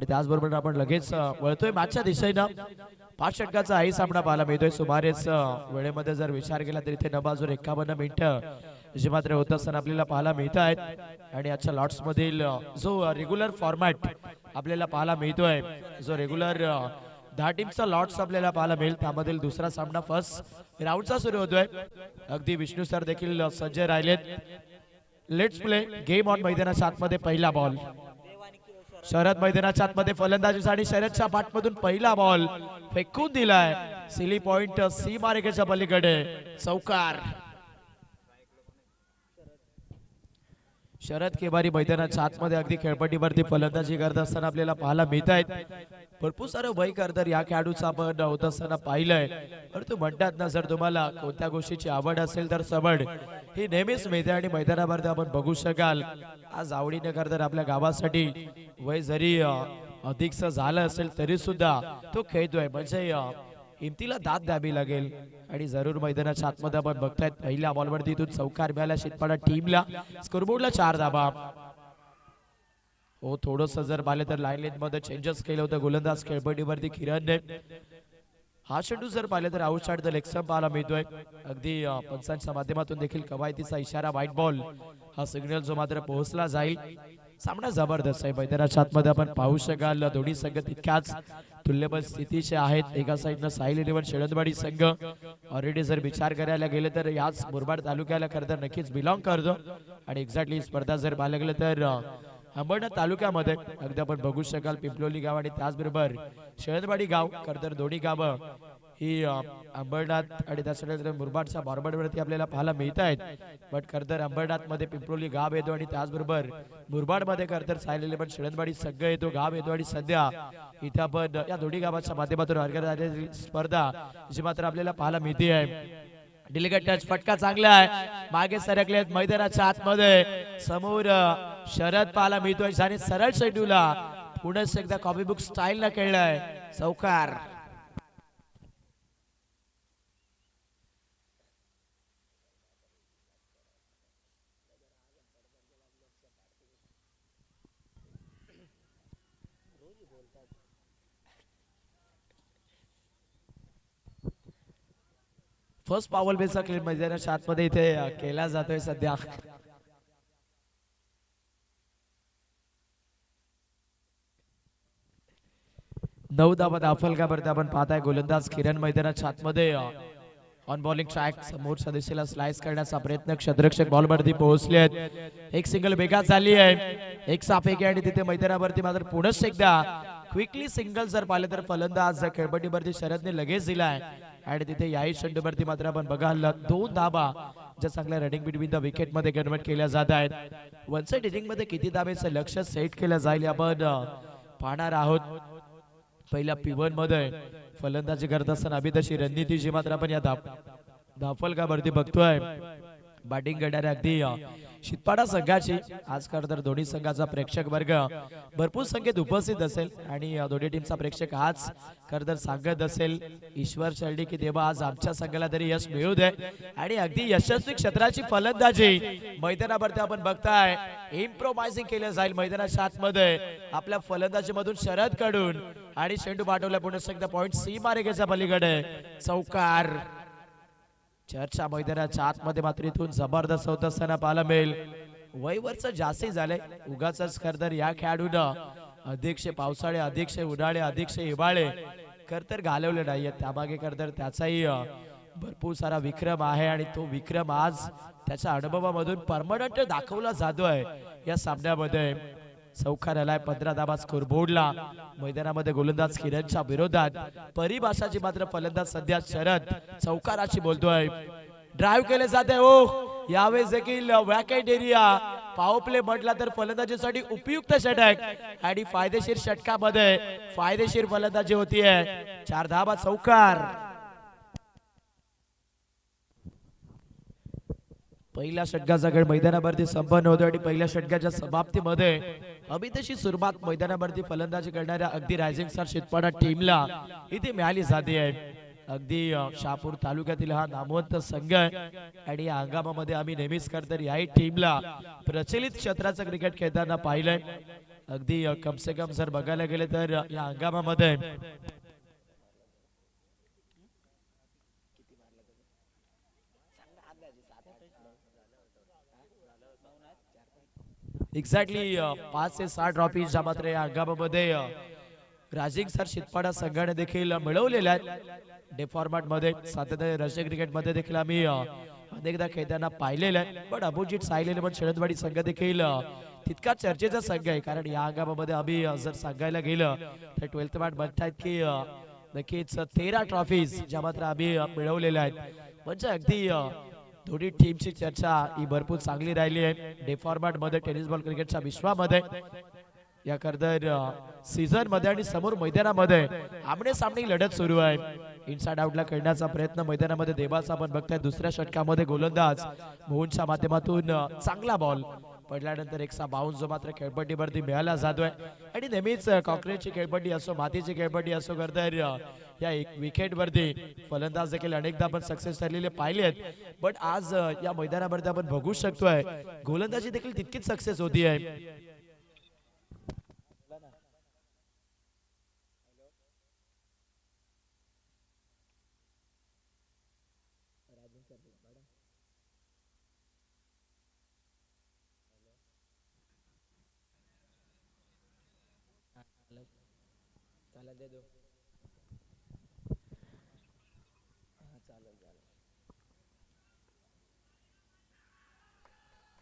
त्याचबरोबर आपण लगेच वळतोय मॅचच्या दिशेनं. 5 षटकाचा आई सामना पाहायला मिळतोय. सुमारेच वेळेमध्ये जर विचार केला तर इथे 9:51 मिनिटं जे मात्र होत असताना आपल्याला पाहायला मिळत आहेत. आणि आजच्या लॉट्स मधील जो रेग्युलर फॉर्मॅट आपल्याला पाहायला मिळतोय, जो रेग्युलर 10 टीमचा लॉट्स आपल्याला पाहायला मिळेल, त्यामधील दुसरा सामना फर्स्ट राऊंडचा सुरू होतोय. अगदी विष्णू सर देखील सज्ज राहिलेत. Let's play game on. मैदानाच्या आतमध्ये पहिला बॉल. शरद मैदानाच्या आतमध्ये फलंदाजीसाठी शरदच्या पाठमधून पहिला बॉल फेकून दिलाय. सिली पॉइंट सी मार्केच्या पलीकडे चौकार. शरद केवारी मैदानाच्या आतमध्ये अगदी खेळपट्टीवरती फलंदाजी करत असताना आपल्याला पाहायला मिळत आहेत. भरपूर सारं वय करतर या खेळाडूचा आपण होत असताना पाहिलंय. परंतु म्हणतात ना, जर तुम्हाला कोणत्या गोष्टीची आवड असेल तर सवड ही नेहमीच मिळते. आणि मैदानावरती आपण बघू शकाल आज आवडीने करतर आपल्या गावासाठी वय जरी अधिकच झालं असेल तरी सुद्धा तो खेळतोय. म्हणजे हिमतीला दाद द्यावी लागेल. आणि जरूर मैदानाच्या आतमध्ये आपण बघतायत पहिल्या बॉलवरती इथून चौकार मिळाला शितपाडा टीमला. स्कोरबोर्डला 4 धाबा. हो, थोडंसं जर पाहिलं तर लाईन लेंथ मध्ये चेंजेस केलं होतं गोलंदाज खेळपट्टीवरती किरणने. हा चेंडू जर पाहिलं तर आउटसाइड द लेग स्टंप पाहायला मिळतोय. अगदी पंचांच्या माध्यमातून देखील कवायतीचा इशारा, व्हाईट बॉल हा सिग्नल जो मात्र पोहोचला जाईल. सामना जबरदस्त आहे. मैदानाच्या आतमध्ये आपण पाहू शकाल दोन्ही संघ तितक्याच तुल्यबळ स्थितीचे आहेत. एका साईडनं साहिल इलेव्हन शेळदवाडी संघ ऑलरेडी जर विचार करायला गेले तर याच मुरबाड तालुक्याला खरं तर नक्कीच बिलॉंग करतो. आणि एक्झॅक्टली स्पर्धा जर पाहायला गेलं तर अंबरनाथ तालुक्यामध्ये अगदी आपण बघू शकाल पिंपलोली गाव आणि त्याचबरोबर शेळदवाडी गाव खरं तर दोन्ही गावं ही अंबरनाथ आणि त्याच्यानंतर मुरबाडच्या बॉर्डरवरती आपल्याला पाहायला मिळत आहेत. बट खरं तर अंबरनाथ मध्ये पिंपलोली गाव येतो आणि त्याचबरोबर मुरबाड मध्ये खरं तर साहिल इलेव्हन शेळदवाडी संघ येतो, गाव येतो. आणि सध्या इथे आपण या दोन्ही गावाच्या माध्यमातून ऑर्गनाइज स्पर्धा जी मात्र आपल्याला पाहायला मिळते आहे. डिलिगेट टच, फटका चांगला आहे. मागे सरकलेत मैदानाच्या आतमध्ये. समोर शरद पाहायला मिळतोय आणि सरळ चेंडूला पुन्हा एकदा कॉपी बुक स्टाईल न खेळलाय. चौकार. फर्स्ट पॉवर बेसचा क्लिप मैदानाच्या आतमध्ये इथे केला जातोय सध्या. नऊ धावा दाफलकावरती आपण पाहताय. गोलंदाज किरण मैदानाच्या आतमध्ये ऑन बॉलिंग ट्रॅक समोरच्या दिशेला स्लाइस करण्याचा प्रयत्न. क्षेत्ररक्षक बॉलवरती पोहोचले आहेत. एक सिंगल बेगा झाली आहे. एक सापेकी आणि तिथे मैदानावरती मात्र पुन्हा एकदा क्विकली सिंगल जर पाहिलं तर फलंदाज खेळपट्टीवरती शरदने लगेच दिलाय. आणि तिथे याही चेंडूवरती मात्र आपण बघाल 2 धाबा ज्या चांगल्या रनिंग बिटवीन द विकेट मध्ये कन्वर्ट केल्या जात आहेत. वन साइड इनिंग मध्ये किती धाब्याचं लक्ष सेट केलं जाईल आपण पाहणार आहोत. पहिल्या P1 मध्ये फलंदाजी करत असताना अभि तशी रणनीती जी मात्र आपण या धाफलकावरती बघतोय. बॅटिंग करणाऱ्या अगदी शितपाडा संघाची आज खरं तर दोन्ही संघाचा प्रेक्षक वर्ग भरपूर संख्येत उपस्थित असेल. आणि दोन्ही टीमचा प्रेक्षक आज खरं तर सांगत असेल ईश्वर चरणी की देवा आज आमच्या संघाला तरी यश मिळू दे. आणि अगदी यशस्वी क्षेत्राची फलंदाजी मैदानावरती आपण बघताय. इम्प्रोवायझिंग केलं जाईल मैदानाच्या आतमध्ये आपल्या फलंदाजीमधून शरद कडून. आणि चेंडू पाठवला पुन्हा एकदा पॉइंट सी मार्केच्या पलीकडे चौकार. चर्चा मैदानाच्या आतमध्ये मात्र इथून जबरदस्त होत असताना पाहायला मिळेल. वयवरच जास्ती झालंय. उगाच खरतर या खेळाडूनं अधिकशे पावसाळे, अधिकशे उन्हाळे, अधिकशे हिवाळे खरतर घालवले नाहीये. त्यामागे खरतर त्याचाही भरपूर सारा विक्रम आहे. आणि तो विक्रम आज त्याच्या अनुभवामधून परमनंट दाखवला जातोय या सामन्यामध्ये. चौकार आलाय. 15 धाबा स्कोरबोर्डला. मैदानामध्ये गोलंदाज किरणच्या विरोधात परिभाषाची मात्र फलंदाज सध्या शरद चौकाराची बोलतोय. ड्राइव्ह केले जाते. हो, यावेळेस देखील वॅकेट एरिया पॉवर प्ले म्हटला तर फलंदाजीसाठी उपयुक्त षटक. आणि फायदेशीर षटकामध्ये फायदेशीर फलंदाजी होतीये. 4 धाबा चौकार. पहिल्या षटकाचा खेळ मैदानावरती संपन्न होतो. आणि पहिल्या षटकाच्या समाप्तीमध्ये अभितशी सुरुवात मैदानावरती फलंदाजी करणाऱ्या अगदी रायझिंग स्टार शितपाडा टीमला इथे मिळाली जाते आहे. अगदी शहापूर तालुक्यातील हा नामवंत संघ आहे. आणि या हंगामामध्ये आम्ही नेहमीच खरं तर याही टीमला प्रचलित क्षेत्राचं क्रिकेट खेळताना पाहिलंय. अगदी कम से कम जर बघायला गेले तर या हंगामामध्ये एक्झॅक्टली 5 ते 6 ट्रॉफीज ज्या मात्र या हंगामामध्ये राजिंग सर शितपाडा संघाने देखील मिळवलेल्या आहेत डे फॉर्मॅट मध्ये. सातत्याने राष्ट्रीय क्रिकेट मध्ये देखील आम्ही अनेकदा खेळताना पाहिलेलं आहे. पण अपोजिट साईल इलेव्हन शरदवाडी संघ देखील तितका चर्चेचा संघ आहे, कारण या हंगामामध्ये आम्ही जर सांगायला गेलं तर 12th मॅट म्हणतायत की नक्कीच 13 ट्रॉफीज ज्या मात्र आम्ही मिळवलेल्या आहेत. म्हणजे अगदी दोन्ही टीमची चर्चा ही भरपूर चांगली राहिली आहे डे फॉर्मॅट मध्ये टेनिस बॉल क्रिकेटच्या विश्वामध्ये. या खरतर सीझन मध्ये आणि समोर मैदानामध्ये आमने सामने लढत सुरू आहे. इनसाइड आउटला खेळण्याचा प्रयत्न मैदानामध्ये देवाचा आपण बघताय. दुसऱ्या षटकामध्ये गोलंदाज मोहनच्या माध्यमातून चांगला बॉल पडल्यानंतर एकसा बाउन्स जो मात्र खेळपट्टीवरती मिळाला जातोय. आणि नेहमीच कॉन्क्रीटची खेळपट्टी असो मातीची खेळपट्टी असो खरतर या एक विकेट वरती फलंदाज देखील अनेकदा आपण सक्सेस झालेले पाहिले आहेत. बट आज या मैदानावरती आपण बघू शकतोय गोलंदाजी देखील तितकीच सक्सेस होती आहे.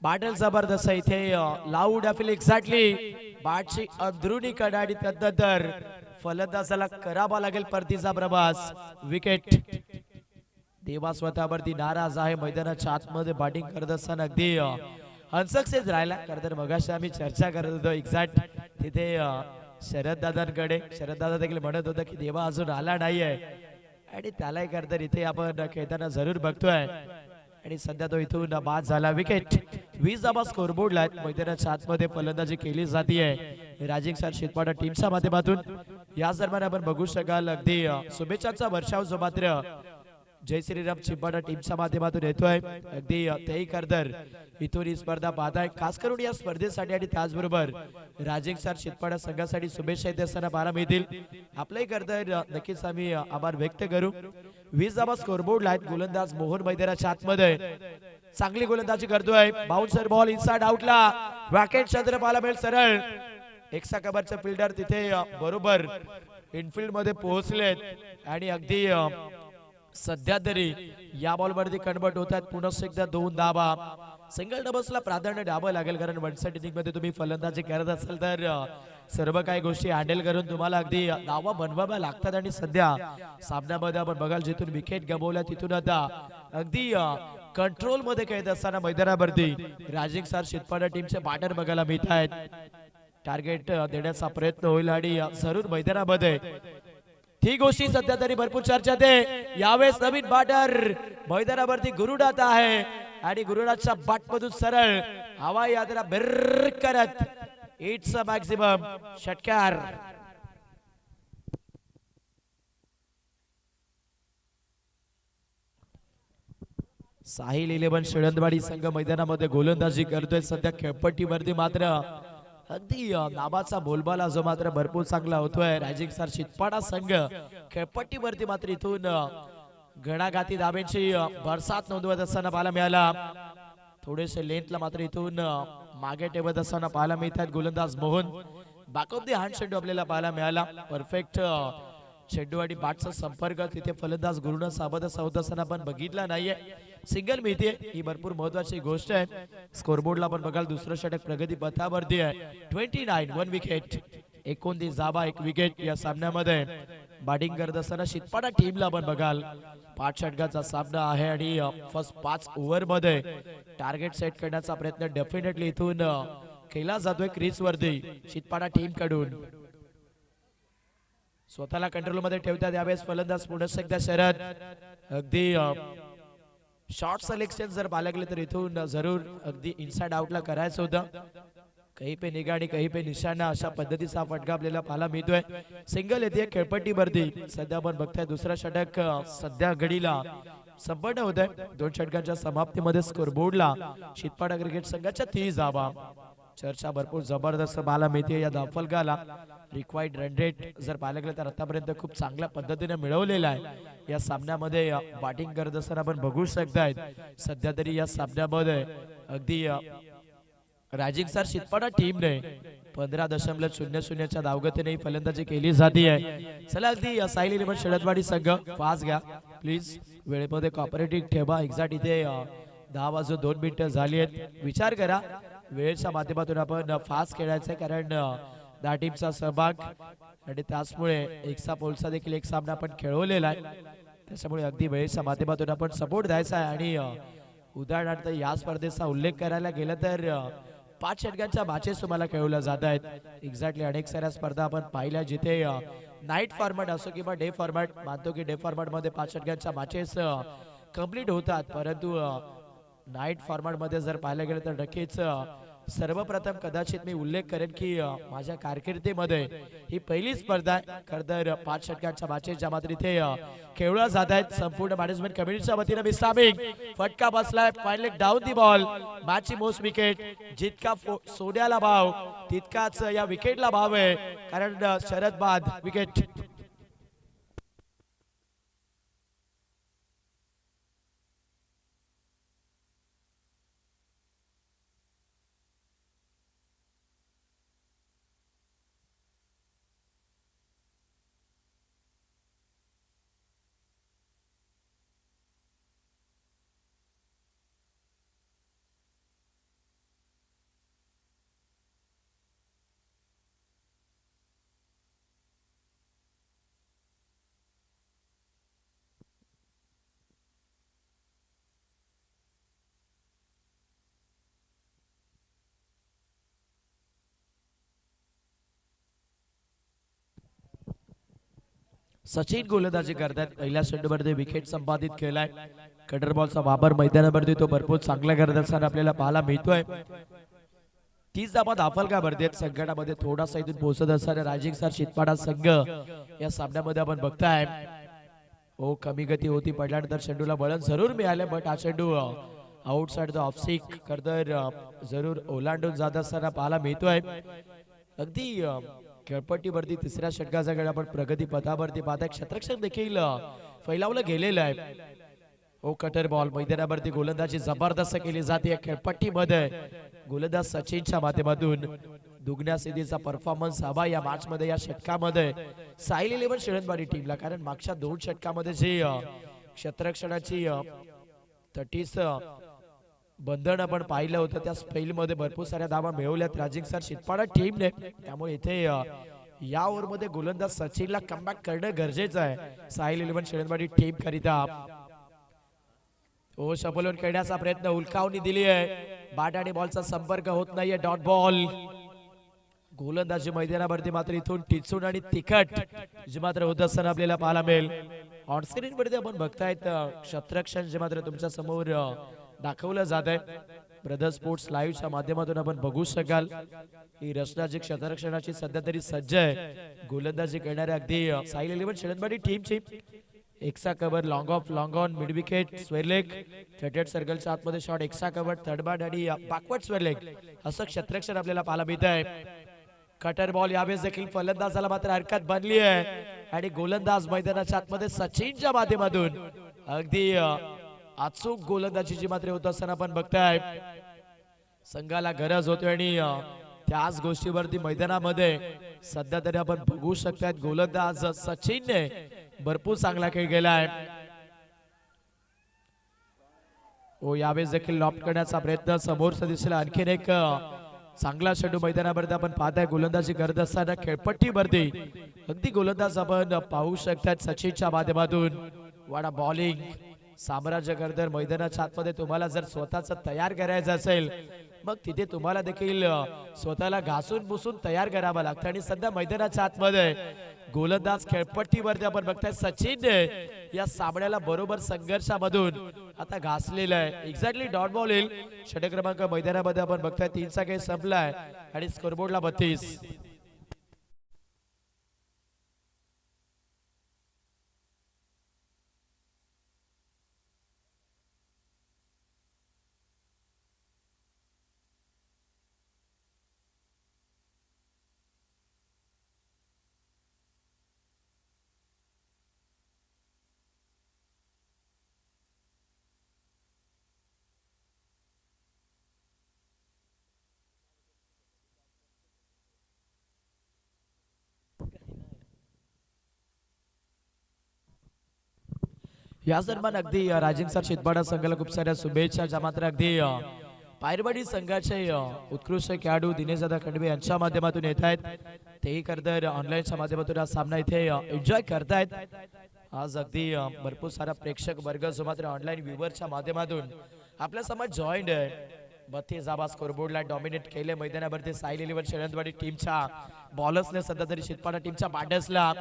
बाटल जबरदस्त आहे इथे लाऊड अफिल एक्झॅक्टली बाटची अंदरुनी कडाडी त्यानंतर फलंदाजाला करावा लागेल परतीचा प्रवास. विकेट. देवा स्वतःवरती नाराज आहे. मैदानाच्या आतमध्ये बॅटिंग करत असताना अगदी अनसक्सेस राहिला. खरं तर मगाशी आम्ही चर्चा करत होतो एक्झॅक्ट तिथे शरद दादांकडे. शरद दादा देखील म्हणत होता की देवा अजून आला नाहीये आणि त्यालाही खरं तर इथे आपण खेळताना जरूर बघतोय. आणि सध्या तो इथून बाद झाला. विकेट. 20 धावा स्कोरबोर्डला मैदानाच्या आतमध्ये फलंदाजी केली जाते राजिंग सर शितपाडा टीमच्या माध्यमातून. याच दरम्यान आपण बघू शकाल अगदी शुभेच्छांचा वर्षाव जो मात्र जय श्रीराम चिंपाडा टीमच्या माध्यमातून येतोय. अगदी तेही खरतर इथून ही स्पर्धा पाहताय. खास करून या स्पर्धेसाठी आणि त्याचबरोबर राजिंग सर शितपाडा संघासाठी शुभेच्छा येत असताना पाहायला मिळतील. आपलंही खरतर नक्कीच आम्ही आभार व्यक्त करू. 20 धावा स्कोरबोर्डला आहेत. गोलंदाज मोहन मैदानाच्या आतमध्ये चांगली गोलंदाजी करतोय. बाउन्सर बॉल इनसाइड आउटला वॅकेट चंद्र पाहायला मिळेल सरळ. एक्सा कबरचे फिल्डर तिथे बरोबर इनफिल्ड मध्ये पोहोचलेत आणि अगदी सध्या तरी या बॉल वरती कन्वर्ट होतात. पुन्हा एकदा 2 धावा. सिंगल डबल्सला प्राधान्य द्यावं लागेल, कारण वन साइड इनिंग मध्ये तुम्ही फलंदाजी करत असाल तर सर्व काही गोष्टी हँडल करून तुम्हाला अगदी धावा बनवाव्या लागतात. आणि सध्या सामन्यामध्ये आपण बघाल जिथून विकेट गमावल्या तिथून आता अगदी कंट्रोल मध्ये खेळत असताना मैदानावरती राजिंग सर शितपाडा टीमचे बॅटर बघायला मिळत आहेत. टार्गेट देण्याचा प्रयत्न होईल आणि जरूर मैदानामध्ये ही गोष्टी सध्या तरी भरपूर चर्चेत आहे. यावेळेस नवीन बॅटर मैदानावरती गुरुनाथ आहे आणि गुरुनाथच्या बॅट मधून सरळ हवाई यात्रा बिर्र करत इट्स अ मॅक्सिमम षटकार. साहिल इलेव्हन शरदवाडी संघ मैदानामध्ये गोलंदाजी करतोय. सध्या खेळपट्टीवरती मात्र अगदी नाबाचा बोलबाला जो मात्र भरपूर चांगला होतोय. राजिंग सर शितपाडा संघ खेळपट्टीवरती मात्र इथून घणाघाती धाब्यांची बरसात नोंदवत असताना पाहायला मिळाला. थोडेसे लेंथला मात्र इथून मागे ठेवत असताना पाहायला मिळतात गोलंदाज Mohan. Back of the hand चेंडू आपल्याला पाहायला मिळाला. परफेक्ट चेंडू आणि बॅटचा संपर्क तिथे फलंदाज गुरुनाथ साबत होत असताना आपण बघितला नाहीये. सिंगल मिळते ही भरपूर महत्वाची गोष्ट आहे. स्कोरबोर्डला आपण बघाल दुसरं षटक प्रगती पथावरती आहे. 29 1 विकेट. 29 धावा 1 विकेट या सामन्यामध्ये बॅटिंग करत असताना शितपाडा टीमला आपण बघाल 5 षटकाचा सामना आहे आणि फर्स्ट 5 ओव्हर मध्ये टार्गेट सेट करण्याचा प्रयत्न डेफिनेटली इथून केला जातोय क्रीज वरती शितपाडा टीम कडून. स्वतःला कंट्रोल मध्ये ठेवतात यावेळेस फलंदाज पुन्हा एकदा शरद. अगदी शॉर्ट सिलेक्शन जर पाहायला गेले तर इथून जरूर अगदी इनसाइड आउटला करायचं होतं. कहीं पे निगाह आणि कहीं पे निशाणा अशा पद्धतीचा फटका आपल्याला पाहायला मिळतोय. सिंगल येते खेळपट्टीवरती. सध्या आपण बघताय दुसरा षटक सध्या घडीला संपन्न होत आहे. 2 षटकांच्या समाप्तीमध्ये स्कोरबोर्डला शितपाडा क्रिकेट संघाच्या 30 धावा. चर्चा भरपूर जबरदस्त पाहायला मिळते या धावफलकाला. रिक्वायर्ड रन रेट जर पाहायला गेलं तर आतापर्यंत खूप चांगल्या पद्धतीने मिळवलेला आहे. या सामन्यामध्ये बॅटिंग करत असताना आपण बघू शकतायत सध्या तरी या सामन्यामध्ये अगदी रायझिंग स्टार शितपाडा टीमने 15.00 च्या धावगतीने फलंदाजी केली जाते आहे. चला अगदी साहिल इलेव्हन शरदवाडी संघ फास्ट घ्या प्लीज, वेळेमध्ये कॉपरेटिव्ह ठेवा. एक्झॅक्ट इथे 10:02 झाली आहेत. विचार करा वेळेच्या माध्यमातून आपण फास्ट खेळायचं आहे, कारण 10 टीमचा सहभाग आणि त्याचमुळे एकसा पोलचा देखील एक सामना आपण खेळवलेला आहे. त्याच्यामुळे अगदी वेळेच्या माध्यमातून आपण सपोर्ट द्यायचा आहे. आणि उदाहरणार्थ या स्पर्धेचा उल्लेख करायला गेलं तर 5 षटकांच्या मॅचेस तुम्हाला खेळवल्या जात आहेत. एक्झॅक्टली अनेक साऱ्या स्पर्धा आपण पाहिल्या जिथे नाईट फॉर्मॅट असो किंवा डे फॉर्मॅट, मानतो की डे फॉर्मॅट मध्ये 5 षटकांच्या मॅचेस कंप्लीट होतात, परंतु नाईट फॉर्मॅट मध्ये जर पाहायला गेलं तर नक्कीच सर्वप्रथम कदाचित मी उल्लेख करेन की माझ्या कारकिर्दीमध्ये ही पहिली स्पर्धा आहे खरं तर 5 षटकांच्या मॅचेस ज्या मात्र इथे खेळल्या जात आहेत. संपूर्ण मॅनेजमेंट कमिटीच्या वतीने मिसामिंग फटका बसलाय. फायनली डाऊन दी बॉल, मॅचची मोस्ट विकेट. जितका सोन्याला भाव तितकाच या विकेटला भाव आहे, कारण शरद बाद विकेट. सचिन गोलंदाजी करतात. पहिल्या चेंडूमध्ये विकेट संपादित केलाय. कटर बॉलचा वापर मैदानावरती तो भरपूर चांगला करत असताना आपल्याला पाहायला मिळतोय. 30 धावा धावफलका भरतेत. संघामध्ये थोडासा इथून पोहोचत असताना रायझिंग स्टार शितपाडा संघ या सामन्यामध्ये आपण बघताय हो कमी गती होती, पडल्यानंतर चेंडूला वळण जरूर मिळाले, बट हा चेंडू आउटसाइड द ऑफ स्टिक करतर जरूर ओलांडून जात असताना पाहायला मिळतोय. अगदी खेळपट्टीवरती तिसऱ्या षटकाचा खेळ आपण प्रगती पथावरती पाहताय. क्षेत्ररक्षक देखील फैलावलं गेलेलं आहे. ओ कटर बॉल मैदानावरती गोलंदाजी जबरदस्त केली जाते. खेळपट्टीमध्ये गोलंदाज सचिनच्या माध्यमातून दुगण्या सिद्धीचा परफॉर्मन्स हवा या मॅच मध्ये, या षटकामध्ये साहिल इलेव्हन शरदवाडी टीमला, कारण मागच्या 2 षटकामध्ये जे क्षेत्ररक्षणाची तटीस बंधन आपण पाहिलं होतं त्या स्पेल मध्ये भरपूर साऱ्या धावा मिळवल्यात रायझिंग स्टार शितपाडा टीमने. त्यामुळे इथे या ओव्हर मध्ये गोलंदाज सचिनला कमबॅक करणं गरजेचं आहे साहिल इलेव्हन शरदवाडी टीम करिता. ओ शपलोन खेळण्याचा प्रयत्न उलकावणी दिली आहे, बॅट आणि बॉलचा संपर्क होत नाहीये. Dot ball. गोलंदाजी मैदानावरती मात्र इथून टिचून आणि तिखट जे मात्र होत असताना आपल्याला पाहायला मिळेल. ऑन स्क्रीन वरती आपण बघतायत क्षेत्ररक्षण जे मात्र तुमच्या समोर दाखवलं जात आहे. ब्रदर स्पोर्ट्स लाईव्हच्या माध्यमातून आपण बघू शकाल ही रचना जी क्षेत्ररक्षणाची सध्या तरी सज्ज आहे. गोलंदाजी करणाऱ्या अगदी साहिल इलेव्हन शरदवाडी टीमची extra cover, long off, long on, mid wicket, square leg, thirty yard सर्कलच्या आतमध्ये शॉट, एक्सा कव्हर, थर्ड बॅट आणि बॅकवर्ड स्क्वेअर लेग असं क्षेत्ररक्षण आपल्याला पाहायला मिळत आहे. कटर बॉल यावेळेस देखील फलंदाजाला मात्र हरकत बनली आहे आणि गोलंदाज मैदानाच्या आतमध्ये सचिनच्या माध्यमातून अगदी अचूक गोलंदाजीची मात्र होत असताना आपण बघताय. संघाला गरज होती आणि त्याच गोष्टीवरती मैदानामध्ये सध्या तरी आपण बघू शकतात गोलंदाज सचिनने भरपूर चांगला खेळ केलाय. ओ यावेळेस देखील लॉफ्ट करण्याचा प्रयत्न समोरचा दिसला. आणखीन एक चांगला चेंडू मैदानावरती आपण पाहताय गोलंदाजी करत असताना खेळपट्टीवरती अगदी गोलंदाज आपण पाहू शकतात सचिनच्या माध्यमातून. वाडा बॉलिंग साम्राज्य करतर मैदानाच्या आतमध्ये तुम्हाला जर स्वतःच तयार करायचं असेल मग तिथे तुम्हाला देखील स्वतःला घासून पुसून तयार करावं लागतं. आणि सध्या मैदानाच्या आतमध्ये गोलंदाज खेळपट्टीवरती आपण बघताय सचिन या सामन्याला बरोबर संघर्षामधून आता घासलेला आहे. एक्झॅक्टली डॉट बॉल येईल. षटक क्रमांक मैदानामध्ये आपण बघताय 3चा खेळ संपलाय आणि स्कोरबोर्डला 32. या दरम्यान अगदी राजिंग सर शितपाडा संघाला खूप साऱ्या शुभेच्छा. ज्या मात्र अगदी पायरवाडी संघाचे उत्कृष्ट खेळाडू दिनेशदादा खंडवे यांच्या माध्यमातून येत आहेत. तेही खरंतर ऑनलाईनच्या माध्यमातून हा सामना इथे एन्जॉय करतायत. आज अगदी भरपूर सारा प्रेक्षक वर्ग जो मात्र ऑनलाईन व्ह्यूवरच्या माध्यमातून आपल्या समोर जॉईंड आहे. 32 धावा स्कोरबोर्डला डॉमिनेट केले मैदानावरती साईल 11 शेळंदवाडी टीमच्या बॉलर्सने सध्या तरी शितपाडा टीमच्या बॅटर्सला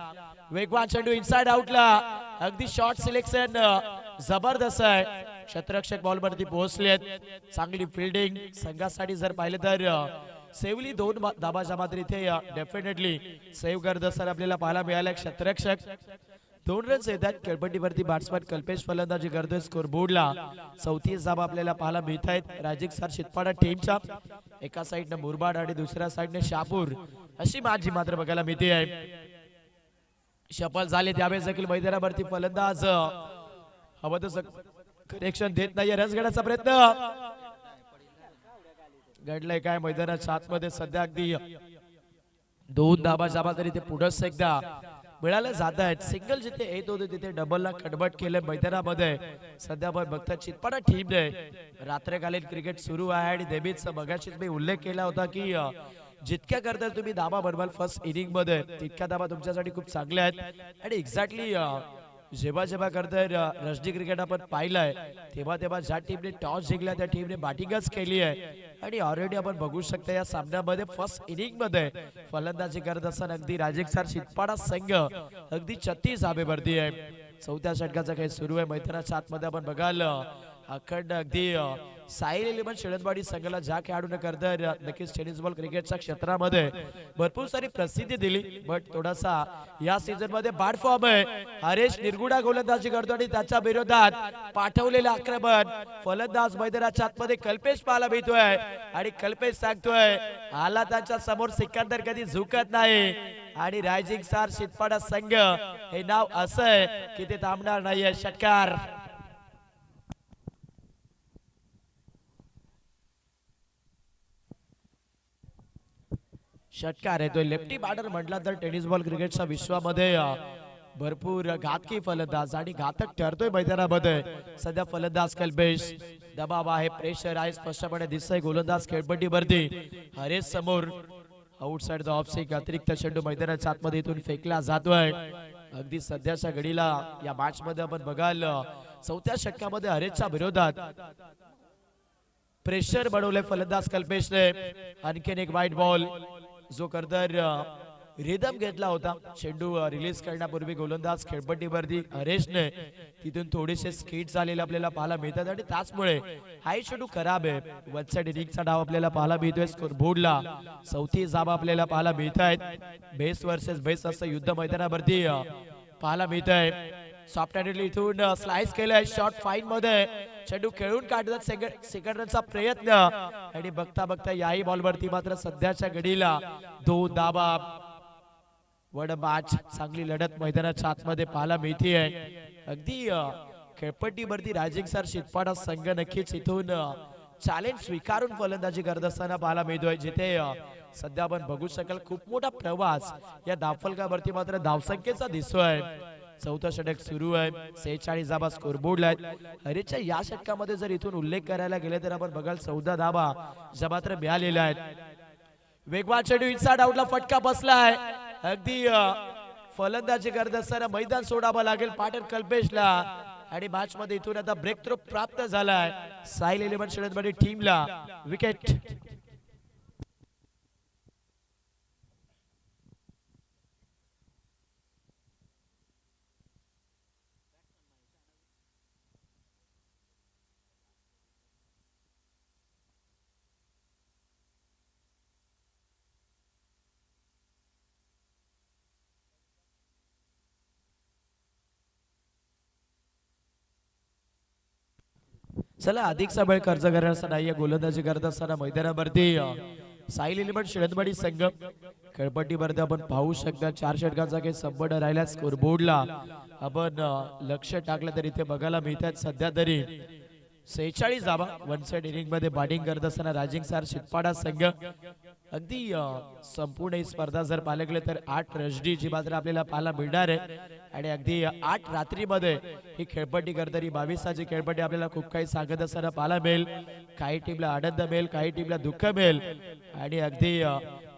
वेगवान चेंडू इनसाइड आउटला अगदी शॉर्ट सिलेक्शन जबरदस्त आहे. क्षेत्ररक्षक बॉलवरती पोहोचलेत. चांगली फिल्डिंग संघासाठी जर पाहिलं तर सेवली 2 धाबाच्या मात्र इथे डेफिनेटली सेव्ह करत असताना आपल्याला पाहायला मिळाला. क्षेत्ररक्षक 2 रन्स येतात. खेळपट्टीवरती बॅट्समॅन कल्पेश फलंदाजी करतोय. स्कोर बोर्डला 34 धाबा आपल्याला पाहायला मिळत आहेत. राजिक सर शितपाडा टीमच्या एका साइडने मुरबाड आणि दुसऱ्या साइडने शापूर अशी माझी मात्र बघायला मिळते आहे. शफल झाले त्यावेळेस देखील मैदानावरती फलंदाज हवं तसं कनेक्शन देत नाहीये. रन्स घेण्याचा प्रयत्न घडलाय काय मैदानाच्या आतमध्ये सध्या अगदी 2 धाबा जाबा तरी ते पुढंच एकदा मिळाले जात आहेत. सिंगल जिथे येत होते तिथे डबलला कन्वर्ट केले मैदानामध्ये. सध्या आपण बघता चितपाडा टीमने रात्रकालीन क्रिकेट सुरू आहे आणि नेहमीच मगाशीच मी उल्लेख केला होता की जितक्या करता तुम्ही धाबा बनवाल फर्स्ट इनिंग मध्ये तितक्या धाबा तुमच्यासाठी खूप चांगल्या आहेत. आणि एक्झॅक्टली जेव्हा जेव्हा करताय रणजी क्रिकेट आपण पाहिलंय तेव्हा तेव्हा ज्या टीमने टॉस जिंकला त्या टीमने बॅटिंगच केली आहे. आणि ऑलरेडी आपण बघू शकता या सामन्यामध्ये फर्स्ट इनिंग मध्ये फलंदाजी करत असताना अगदी राजिक सर शितपाडा संघ अगदी 36 धाबेवरती आहे. 4थ्या षटकाचा खेळ सुरू आहे. मैदानाच्या आतमध्ये आपण बघाल अखंड अगदी साईल 11 शेळंदवाडी संघाला ज्या खेळाडूने करताय नक्कीच टेनिस बॉल क्रिकेटच्या क्षेत्रामध्ये भरपूर सारी प्रसिद्धी दिली. बट थोडासा या सीझन मध्ये बॅड फॉर्म आहे. हरेश निरगुडा गोलंदाजी करतो आणि त्याच्या विरोधात पाठवलेले आक्रमण फलंदाज मैदानाच्या आतमध्ये कल्पेश पाहायला मिळतोय. आणि कल्पेश सांगतोय आला त्यांच्या समोर सिकंदर कधी झुकत नाही. आणि रायझिंग स्टार शितपाडा संघ हे नाव असं आहे की ते थांबणार नाहीये. षटकार षटकार आहे तो लेफ्टी बॅटर म्हटला तर टेनिस बॉल क्रिकेटच्या विश्वामध्ये भरपूर घातकी फलंदाज आणि घातक ठरतोय मैदानामध्ये. सध्या फलंदाज कल्पेश दबाव आहे, प्रेशर आहे, स्पष्टपणे दिसतंय. गोलंदाज खेळपट्टीवरती हरेश समोर आउटसाइड द ऑफ स्टिक अतिरिक्त चेंडू मैदानाच्या आतमध्ये इथून फेकला जातोय. अगदी सध्याच्या घडीला या मॅच मध्ये आपण बघाल 4थ्या षटकामध्ये हरेशच्या विरोधात प्रेशर बनवलंय फलंदाज कल्पेशने. आणखीन एक वाईट बॉल जो करतर रिदम घेतला होता. चेंडू रिलीज करण्यापूर्वी गोलंदाज खेळपट्टीवरती हरेशने तिथून थोडेसे स्किट झालेले आपल्याला पाहायला मिळतात. आणि त्याचमुळे हाय चेंडू खराब आहे. वन साइड इनिंगचा डाव आपल्याला पाहायला मिळतोय. स्कोर बोर्डला 34 धावा आपल्याला पाहायला मिळत आहेत. बेस वर्सेस बेस असं युद्ध मैदानावरती पाहायला मिळत आहे. सॉफ्ट हँडेडली इथून स्लाइस केलंय शॉर्ट फाईन मध्ये. चेंडू खेळून काढतात सेकंड रनचा प्रयत्न. आणि बघता बघता याही बॉलवरती मात्र सध्याच्या घडीला 2 धावा. वड मॅच चांगली लढत मैदानाच्या आतमध्ये पाहायला मिळते आहे. अगदी खेळपट्टीवरती राजिंग सर शितपाडा संघ नक्कीच इथून चॅलेंज स्वीकारून फलंदाजी करत असताना पाहायला मिळतोय. जिथे सध्या आपण बघू शकाल खूप मोठा प्रवास या धावफलकावरती मात्र धावसंख्येचा दिसतोय. 4थं षटक सुरू आहे. 46 धाबा स्कोर बोर्डला आहेत. हरेच्या या षटकामध्ये जर इथून उल्लेख करायला गेले तर आपण बघाल 14 धाबा ज्या मात्र मिळालेल्या आहेत. वेगवान चेंडू इनसाइड आउटला फटका बसलाय. अगदी फलंदाजी करत असताना मैदान सोडावं लागेल पाटण कल्पेशला. आणि मॅच मध्ये इथून आता ब्रेक थ्रो प्राप्त झालाय साईल 11 शेळंदवाडी टीमला. विकेट चला अधिकचा वेळ खर्च करायचा नाहीये. गोलंदाजी करत असताना मैदानावरती साईल 11 शेळंदवाडी संघ खेळपट्टीवरती आपण पाहू शकता 4 षटकांचा काही संबंध राहिला. स्कोर बोर्डला आपण लक्ष टाकलं तर इथे बघायला मिळतात सध्या तरी 46 धावा. वन साइड इनिंग मध्ये बॅटिंग करत असताना राजिंग सर शितपाडा संघ अगदी संपूर्ण ही स्पर्धा जर पाहिलं गेलं तर 8 रजडी जी मात्र आपल्याला पाहायला मिळणार आहे. आणि अगदी 8 रात्रीमध्ये ही खेळपट्टी करणारी 22 खेळपट्टी आपल्याला खूप काही सांगत असताना पाहायला मिळेल. काही टीमला आनंद मिळेल, काही टीमला दुःख मिळेल आणि अगदी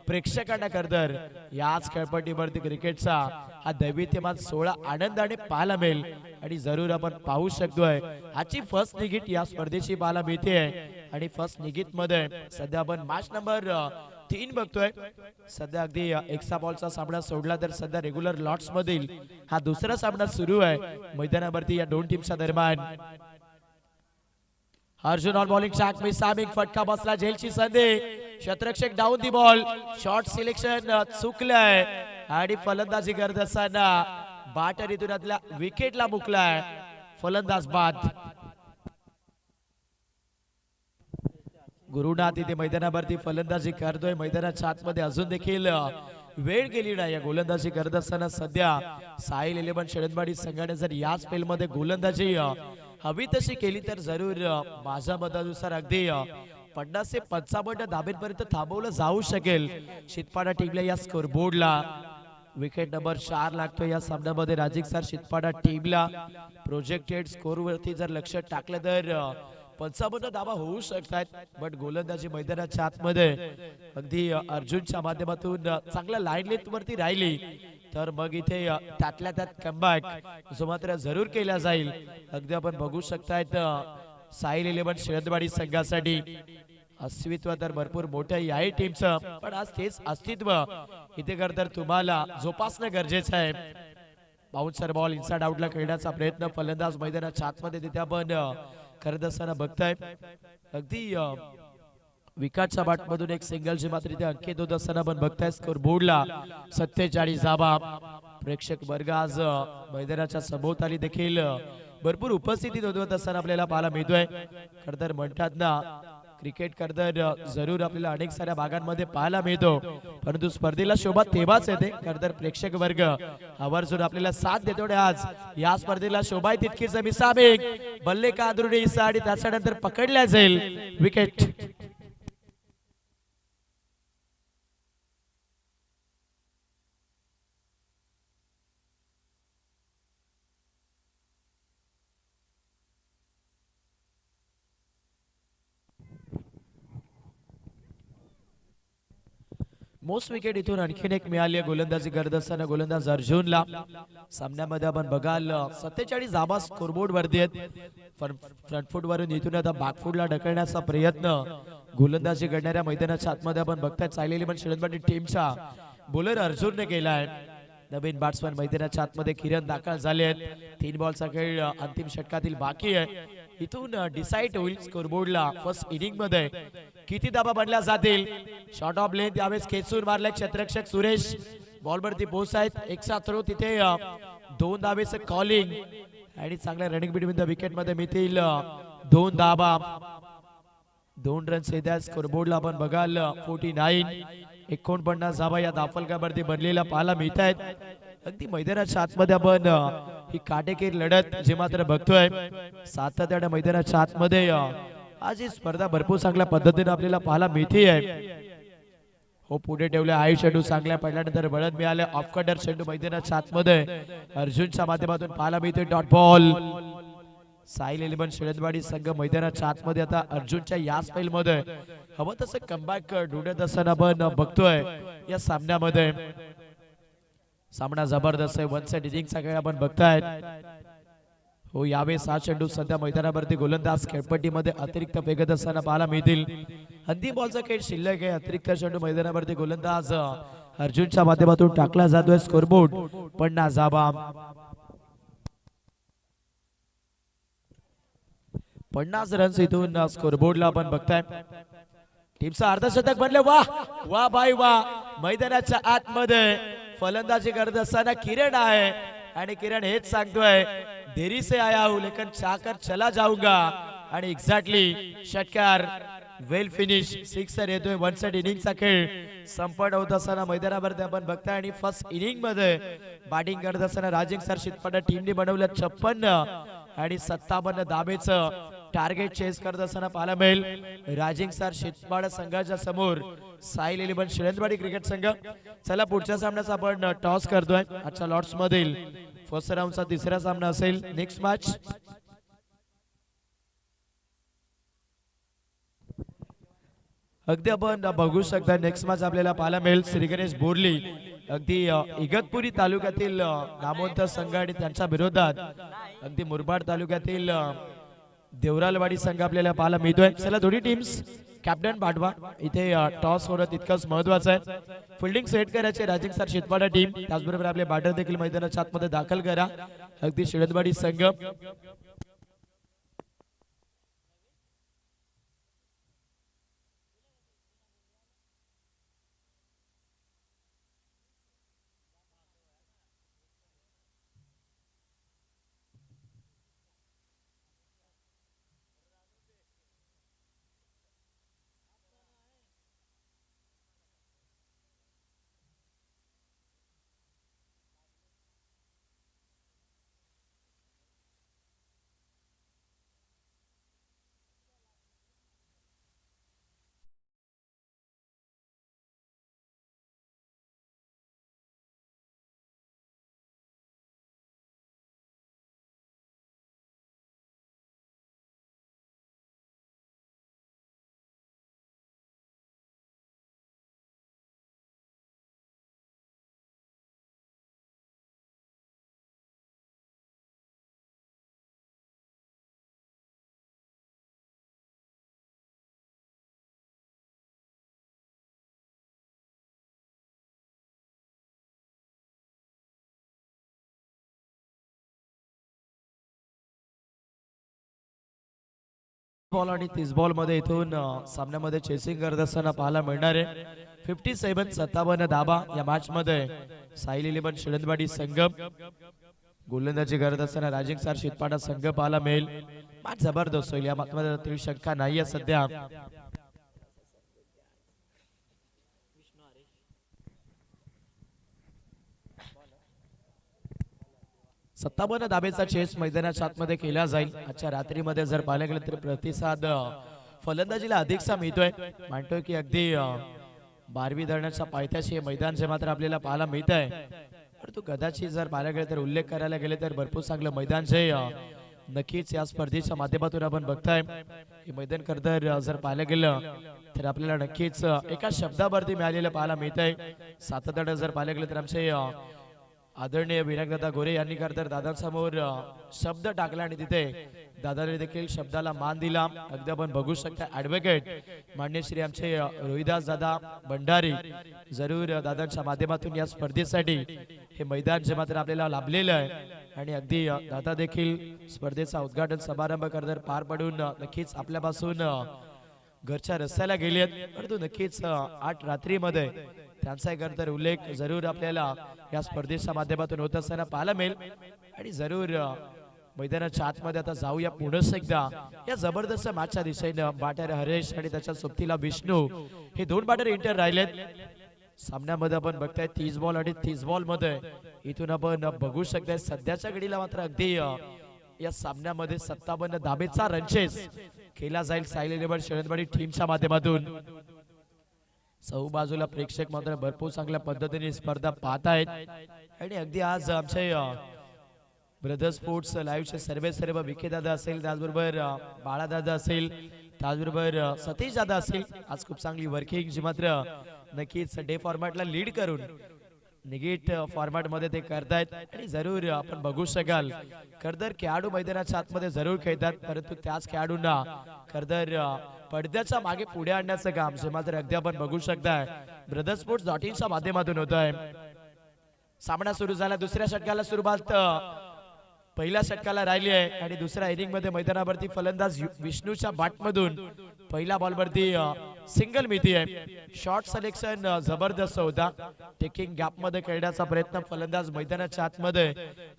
प्रेक्षकांना करतर याच खेळपट्टीवरती क्रिकेटचा हा दैवित्यमान 16 आनंदाने पाहायला मिळेल आणि जरूर आपण पाहू शकतोय. आजची फर्स्ट निगीट या स्पर्धेची पाहायला मिळते आणि फर्स्ट निगीट मध्ये सध्या आपण मॅच नंबर 3 बघतोय. सध्या अगदी एक्स्ट्रा बॉलचा सामना सोडला तर सध्या रेग्युलर लॉट्स मधील हा दुसरा सामना सुरू आहे मैदानावरती या दोन टीमच्या दरम्यान. अर्जुन ऑन बॉलिंग ट्रॅक में सामिक फटका बसला झेलची संधी. क्षेत्ररक्षक down the ball. Shot selection चुकलंय आणि फलंदाजी करत असताना बाटरीतून आपल्या विकेटला मुकलाय. फलंदाज बाद. गुरुनाथ इथे मैदानावरती फलंदाजी करतोय. मैदानाच्या आतमध्ये अजून देखील वेळ गेली नाही या गोलंदाजी करत असताना. सध्या साहिल 11 शेळंबाडी संघाने जर या स्पेल मध्ये गोलंदाजी हवी तशी केली तर जरूर माझ्या मतानुसार अगदी 50 ते 55 धाब्यांपर्यंत थांबवलं जाऊ शकेल. शितपाडा टीमला या स्कोर बोर्डला विकेट नंबर 4 लागतो या सामन्यामध्ये. राजिक सर शितपाडा टीमला प्रोजेक्टेड स्कोर वरती जर लक्ष टाकलं तर 55 धावा होऊ शकतात. बट गोलंदाजी मैदानाच्या आतमध्ये अगदी अर्जुनच्या माध्यमातून चांगल्या लाईन लेंथ वरती राहिली तर मग इथे त्यातल्या त्यात कमबॅक जो मात्र जरूर केला जाईल. अगदी आपण बघू शकतायत साहिल 11 शेळंबाडी संघासाठी अस्तित्व तर भरपूर मोठं याही टीमचं, पण आज तेच अस्तित्व इथे तर तुम्हाला जोपासणं गरजेचं आहे. बाउन्सर बॉल इनसाइड आउटला खेळण्याचा प्रयत्न फलंदाज मैदानाच्या आतमध्ये तिथे आपण करत असताना बघताय. अगदी विकासच्या बाटमधून एक सिंगलची मात्र इथे अंकित होत असताना आपण बघताय. स्कोर बोर्डला 47 धावा. प्रेक्षक वर्ग आज मैदानाच्या सभोवताली देखील भरपूर उपस्थिती नोंदवत असताना आपल्याला पाहायला मिळतोय. खरतर म्हणतात ना क्रिकेट खरतर जरूर आपल्याला अनेक साऱ्या भागांमध्ये पाहायला मिळतो, परंतु स्पर्धेला शोभा तेव्हाच येते खरतर प्रेक्षक वर्ग आवर्जून आपल्याला साथ देतो. आज या स्पर्धेला शोभा तितकीच मिसामिक बल्ले का अंदरुनी हिस्सा आणि त्याच्यानंतर पकडल्या जाईल विकेट. मोस्ट विकेट इथून आणखीन एक मिळाली गोलंदाजी करत असताना गोलंदाज अर्जुनला. सामन्यामध्ये आपण बघाल 47 धावा स्कोरबोर्ड वरती आहेत. फ्रंट फूट वरून इथून आता बॅक फूटला ढकलण्याचा प्रयत्न गोलंदाजी करणाऱ्या मैदानाच्या आतमध्ये आपण बघताय. साहिल 11 शेळंबाडी टीमचा बॉलर अर्जुनने केलाय. नवीन बॅट्समॅन मैदानाच्या आतमध्ये किरण दाखल झाले आहेत. 3 बॉलचा खेळ अंतिम षटकातील बाकी आहे. इथून डिसाइड होईल स्कोरबोर्डला फर्स्ट इनिंग मध्ये किती धावा बनल्या जातील. शॉट ऑफ लेंथ यावेळेस खेचून मारले क्षेत्ररक्षक सुरेश. बॉल वरती पोहोचायत. एकचा थ्रो तिथे 2 धावेचं कॉलिंग आणि चांगल्या रनिंग बिटवीन द विकेट मध्ये मिळतील 2 धावा. 2 रन्स येतात स्कोरबोर्डला आपण बघाल 49. 49 धावा या धाफलकावरती बनलेला पाहायला मिळत आहेत. अगदी मैदानाच्या आतमध्ये आपण ही काटेकीर लढत जे मात्र बघतोय. सातत्याने मैदानाच्या आतमध्ये आज ही स्पर्धा भरपूर चांगल्या पद्धतीने आपल्याला पाहायला मिळते आहे. हो पुढे ठेवले हाय चेंडू चांगल्या पडल्यानंतर बळद मिळाले. ऑफ कटर चेंडू मैदानाच्या आतमध्ये अर्जुनच्या माध्यमातून पाहायला मिळतोय. Dot ball. साहिल 11 शेळंबाडी संघ मैदानाच्या आतमध्ये आता अर्जुनच्या या स्पेल मध्ये हवं तसं कमबॅक ढूंढत असताना आपण बघतोय या सामन्यामध्ये. सामना जबरदस्त आहे. 1 साइड इनिंगचा खेळ आपण बघताय. हो यावेळेस हा चेंडू सध्या मैदानावरती गोलंदाज खेळपट्टीमध्ये अतिरिक्त फेकत असताना पाहायला मिळतील. अंतिम बॉलचा खेळ शिल्लक आहे. अतिरिक्त चेंडू मैदानावरती गोलंदाज अर्जुनच्या माध्यमातून टाकला जातोय. स्कोरबोर्ड 50 धावा. 50 रन्स इथून स्कोरबोर्डला आपण बघताय. टीमचं अर्धशतक बनले. वा वा बाई वा. मैदानाच्या आतमध्ये फलंदाजी करत असताना किरण आहे आणि किरण हेच सांगतोय देरी से आया हूं लेकिन चाहकर चला जाऊंगा. आणि एक्झॅक्टली षटकार वेल फिनिश. 6 येतोय. 1 साइड इनिंगचा खेळ संपन्न होत असताना मैदानावरती आपण बघताय. आणि फर्स्ट इनिंग मध्ये बॅटिंग करत असताना राजिंग सर शितपाडा टीमने बनवलं 56 आणि 57 धावेचं टार्गेट चेस करत असताना पाहायला मिळेल राजिंग सर शितपाडा संघाच्या समोर साहिल 11 शेळंबाडी क्रिकेट संघ. चला पुढच्या सामन्याचा आपण टॉस करतोय. आजच्या लॉट्स मधील फर्स्ट राऊंडचा तिसरा सामना असेल. नेक्स्ट मॅच अगदी आपण बघू शकता. नेक्स्ट मॅच आपल्याला पाहायला मिळेल श्री गणेश बोरली अगदी इगतपुरी तालुक्यातील नामवंत संघ आणि त्यांच्या विरोधात अगदी मुरबाड तालुक्यातील देवरालवाडी संघ आपल्याला पाहायला मिळतोय. चला दोन्ही टीम्स कॅप्टन पाठवा. इथे टॉस होणं तितकंच महत्वाचं आहे. फिल्डिंग सेट करायचे राजिंग सर शितपाडा टीम. त्याचबरोबर आपले बॅटर देखील मैदानाच्या आतमध्ये दाखल करा. अगदी शिळदवाडी संघ बॉल आणि 30 बॉल मध्ये इथून सामन्यामध्ये चेसिंग करत असताना पाहायला मिळणार आहे. 57-57 धाबा या मॅच मध्ये साहिल इलेव्हन शिळदवाडी संघ गोलंदाजी करत असताना राजिंग सर शितपाडा संघ पाहायला मिळेल. मॅच जबरदस्त होईल या मध्ये शंका नाहीये सध्या. 57 धाबेचा चेस मैदानाच्या आतमध्ये केला जाईल. आजच्या रात्रीमध्ये जर पाहायला गेलं तर प्रतिसाद फलंदाजीला अधिकचा मिळतोय. मानतोय की अगदी 12वी धरणाच्या पायथ्याशी हे मैदान जे मात्र आपल्याला पाहायला मिळत आहे. परंतु कदाचित जर पाहायला गेलं तर उल्लेख करायला गेले तर भरपूर चांगलं मैदान जे नक्कीच या स्पर्धेच्या माध्यमातून आपण बघताय. हे मैदान खरं जर पाहायला गेलं तर आपल्याला नक्कीच एका शब्दावरती मिळालेलं पाहायला मिळत आहे. 7 जर पाहायला गेलं तर आमचे आदरणीय विनायकदादा गोरे यांनी खरं दादांसमोर शब्द टाकला आणि तिथे दादाने देखील शब्दाला मान दिला. अगदी आपण बघू शकता ऍडव्होकेट मान्य श्री आमचे रोहिदास दादा भंडारी जरूर दादांच्या माध्यमातून या स्पर्धेसाठी हे मैदान जे मात्र आपल्याला लाभलेलं आहे. आणि अगदी दादा देखील स्पर्धेचा उद्घाटन समारंभ करत पार पडून नक्कीच आपल्यापासून घरच्या रस्त्याला गेलेत. परंतु नक्कीच 8 रात्रीमध्ये त्यांचा एक उल्लेख जरूर आपल्याला या स्पर्धेच्या माध्यमातून होत असताना पाहायला मिळेल. आणि जरूर मैदानाच्या आतमध्ये आता जाऊया पुन्हा एकदा या जबरदस्त मॅचच्या दिशेने. बॅटर हरेश आणि त्याच्या सोबतीला विष्णू हे 2 बॅटर इंटर राहिलेत सामन्यामध्ये. आपण बघताय 30 बॉल आणि 30 बॉल मध्ये इथून आपण बघू शकताय सध्याच्या घडीला मात्र अगदी या सामन्यामध्ये 57 धाबेचा रनचेस केला जाईल साहिल इलेव्हन शिळदवाडी टीमच्या माध्यमातून. चौ बाजूला प्रेक्षक मात्र भरपूर चांगल्या पद्धतीने स्पर्धा पाहत आहेत. आणि अगदी आज आमचे ब्रदर स्पोर्ट्स लाईव्हचे सर्व विखे दादा असेल, त्याचबरोबर बाळा दादा असेल, त्याचबरोबर सतीश दादा असेल. आज खूप चांगली वर्किंग जी मात्र नक्कीच डे फॉर्मॅटला लीड करून निगेट फॉर्मॅट मध्ये ते करतायत. आणि जरूर आपण बघू शकाल खरं खेळाडू मैदानाच्या आतमध्ये जरूर खेळतात, परंतु त्याच खेळाडूंना खरं पडद्याच्या मागे पुढे आणण्याचं काम जे मात्र अगदी आपण बघू शकताय ब्रदर स्पोर्ट्स.in माध्यमातून होत आहे. सामना सुरू झाला. दुसऱ्या षटकाला सुरुवात पहिल्या षटकाला राहिली आहे. आणि दुसऱ्या इनिंग मध्ये मैदानावरती फलंदाज विष्णूच्या बॅटमधून पहिल्या बॉलवरती सिंगल मिळती आहे. शॉर्ट सिलेक्शन जबरदस्त होता. टेकिंग गॅप मध्ये खेळण्याचा प्रयत्न फलंदाज मैदानाच्या आतमध्ये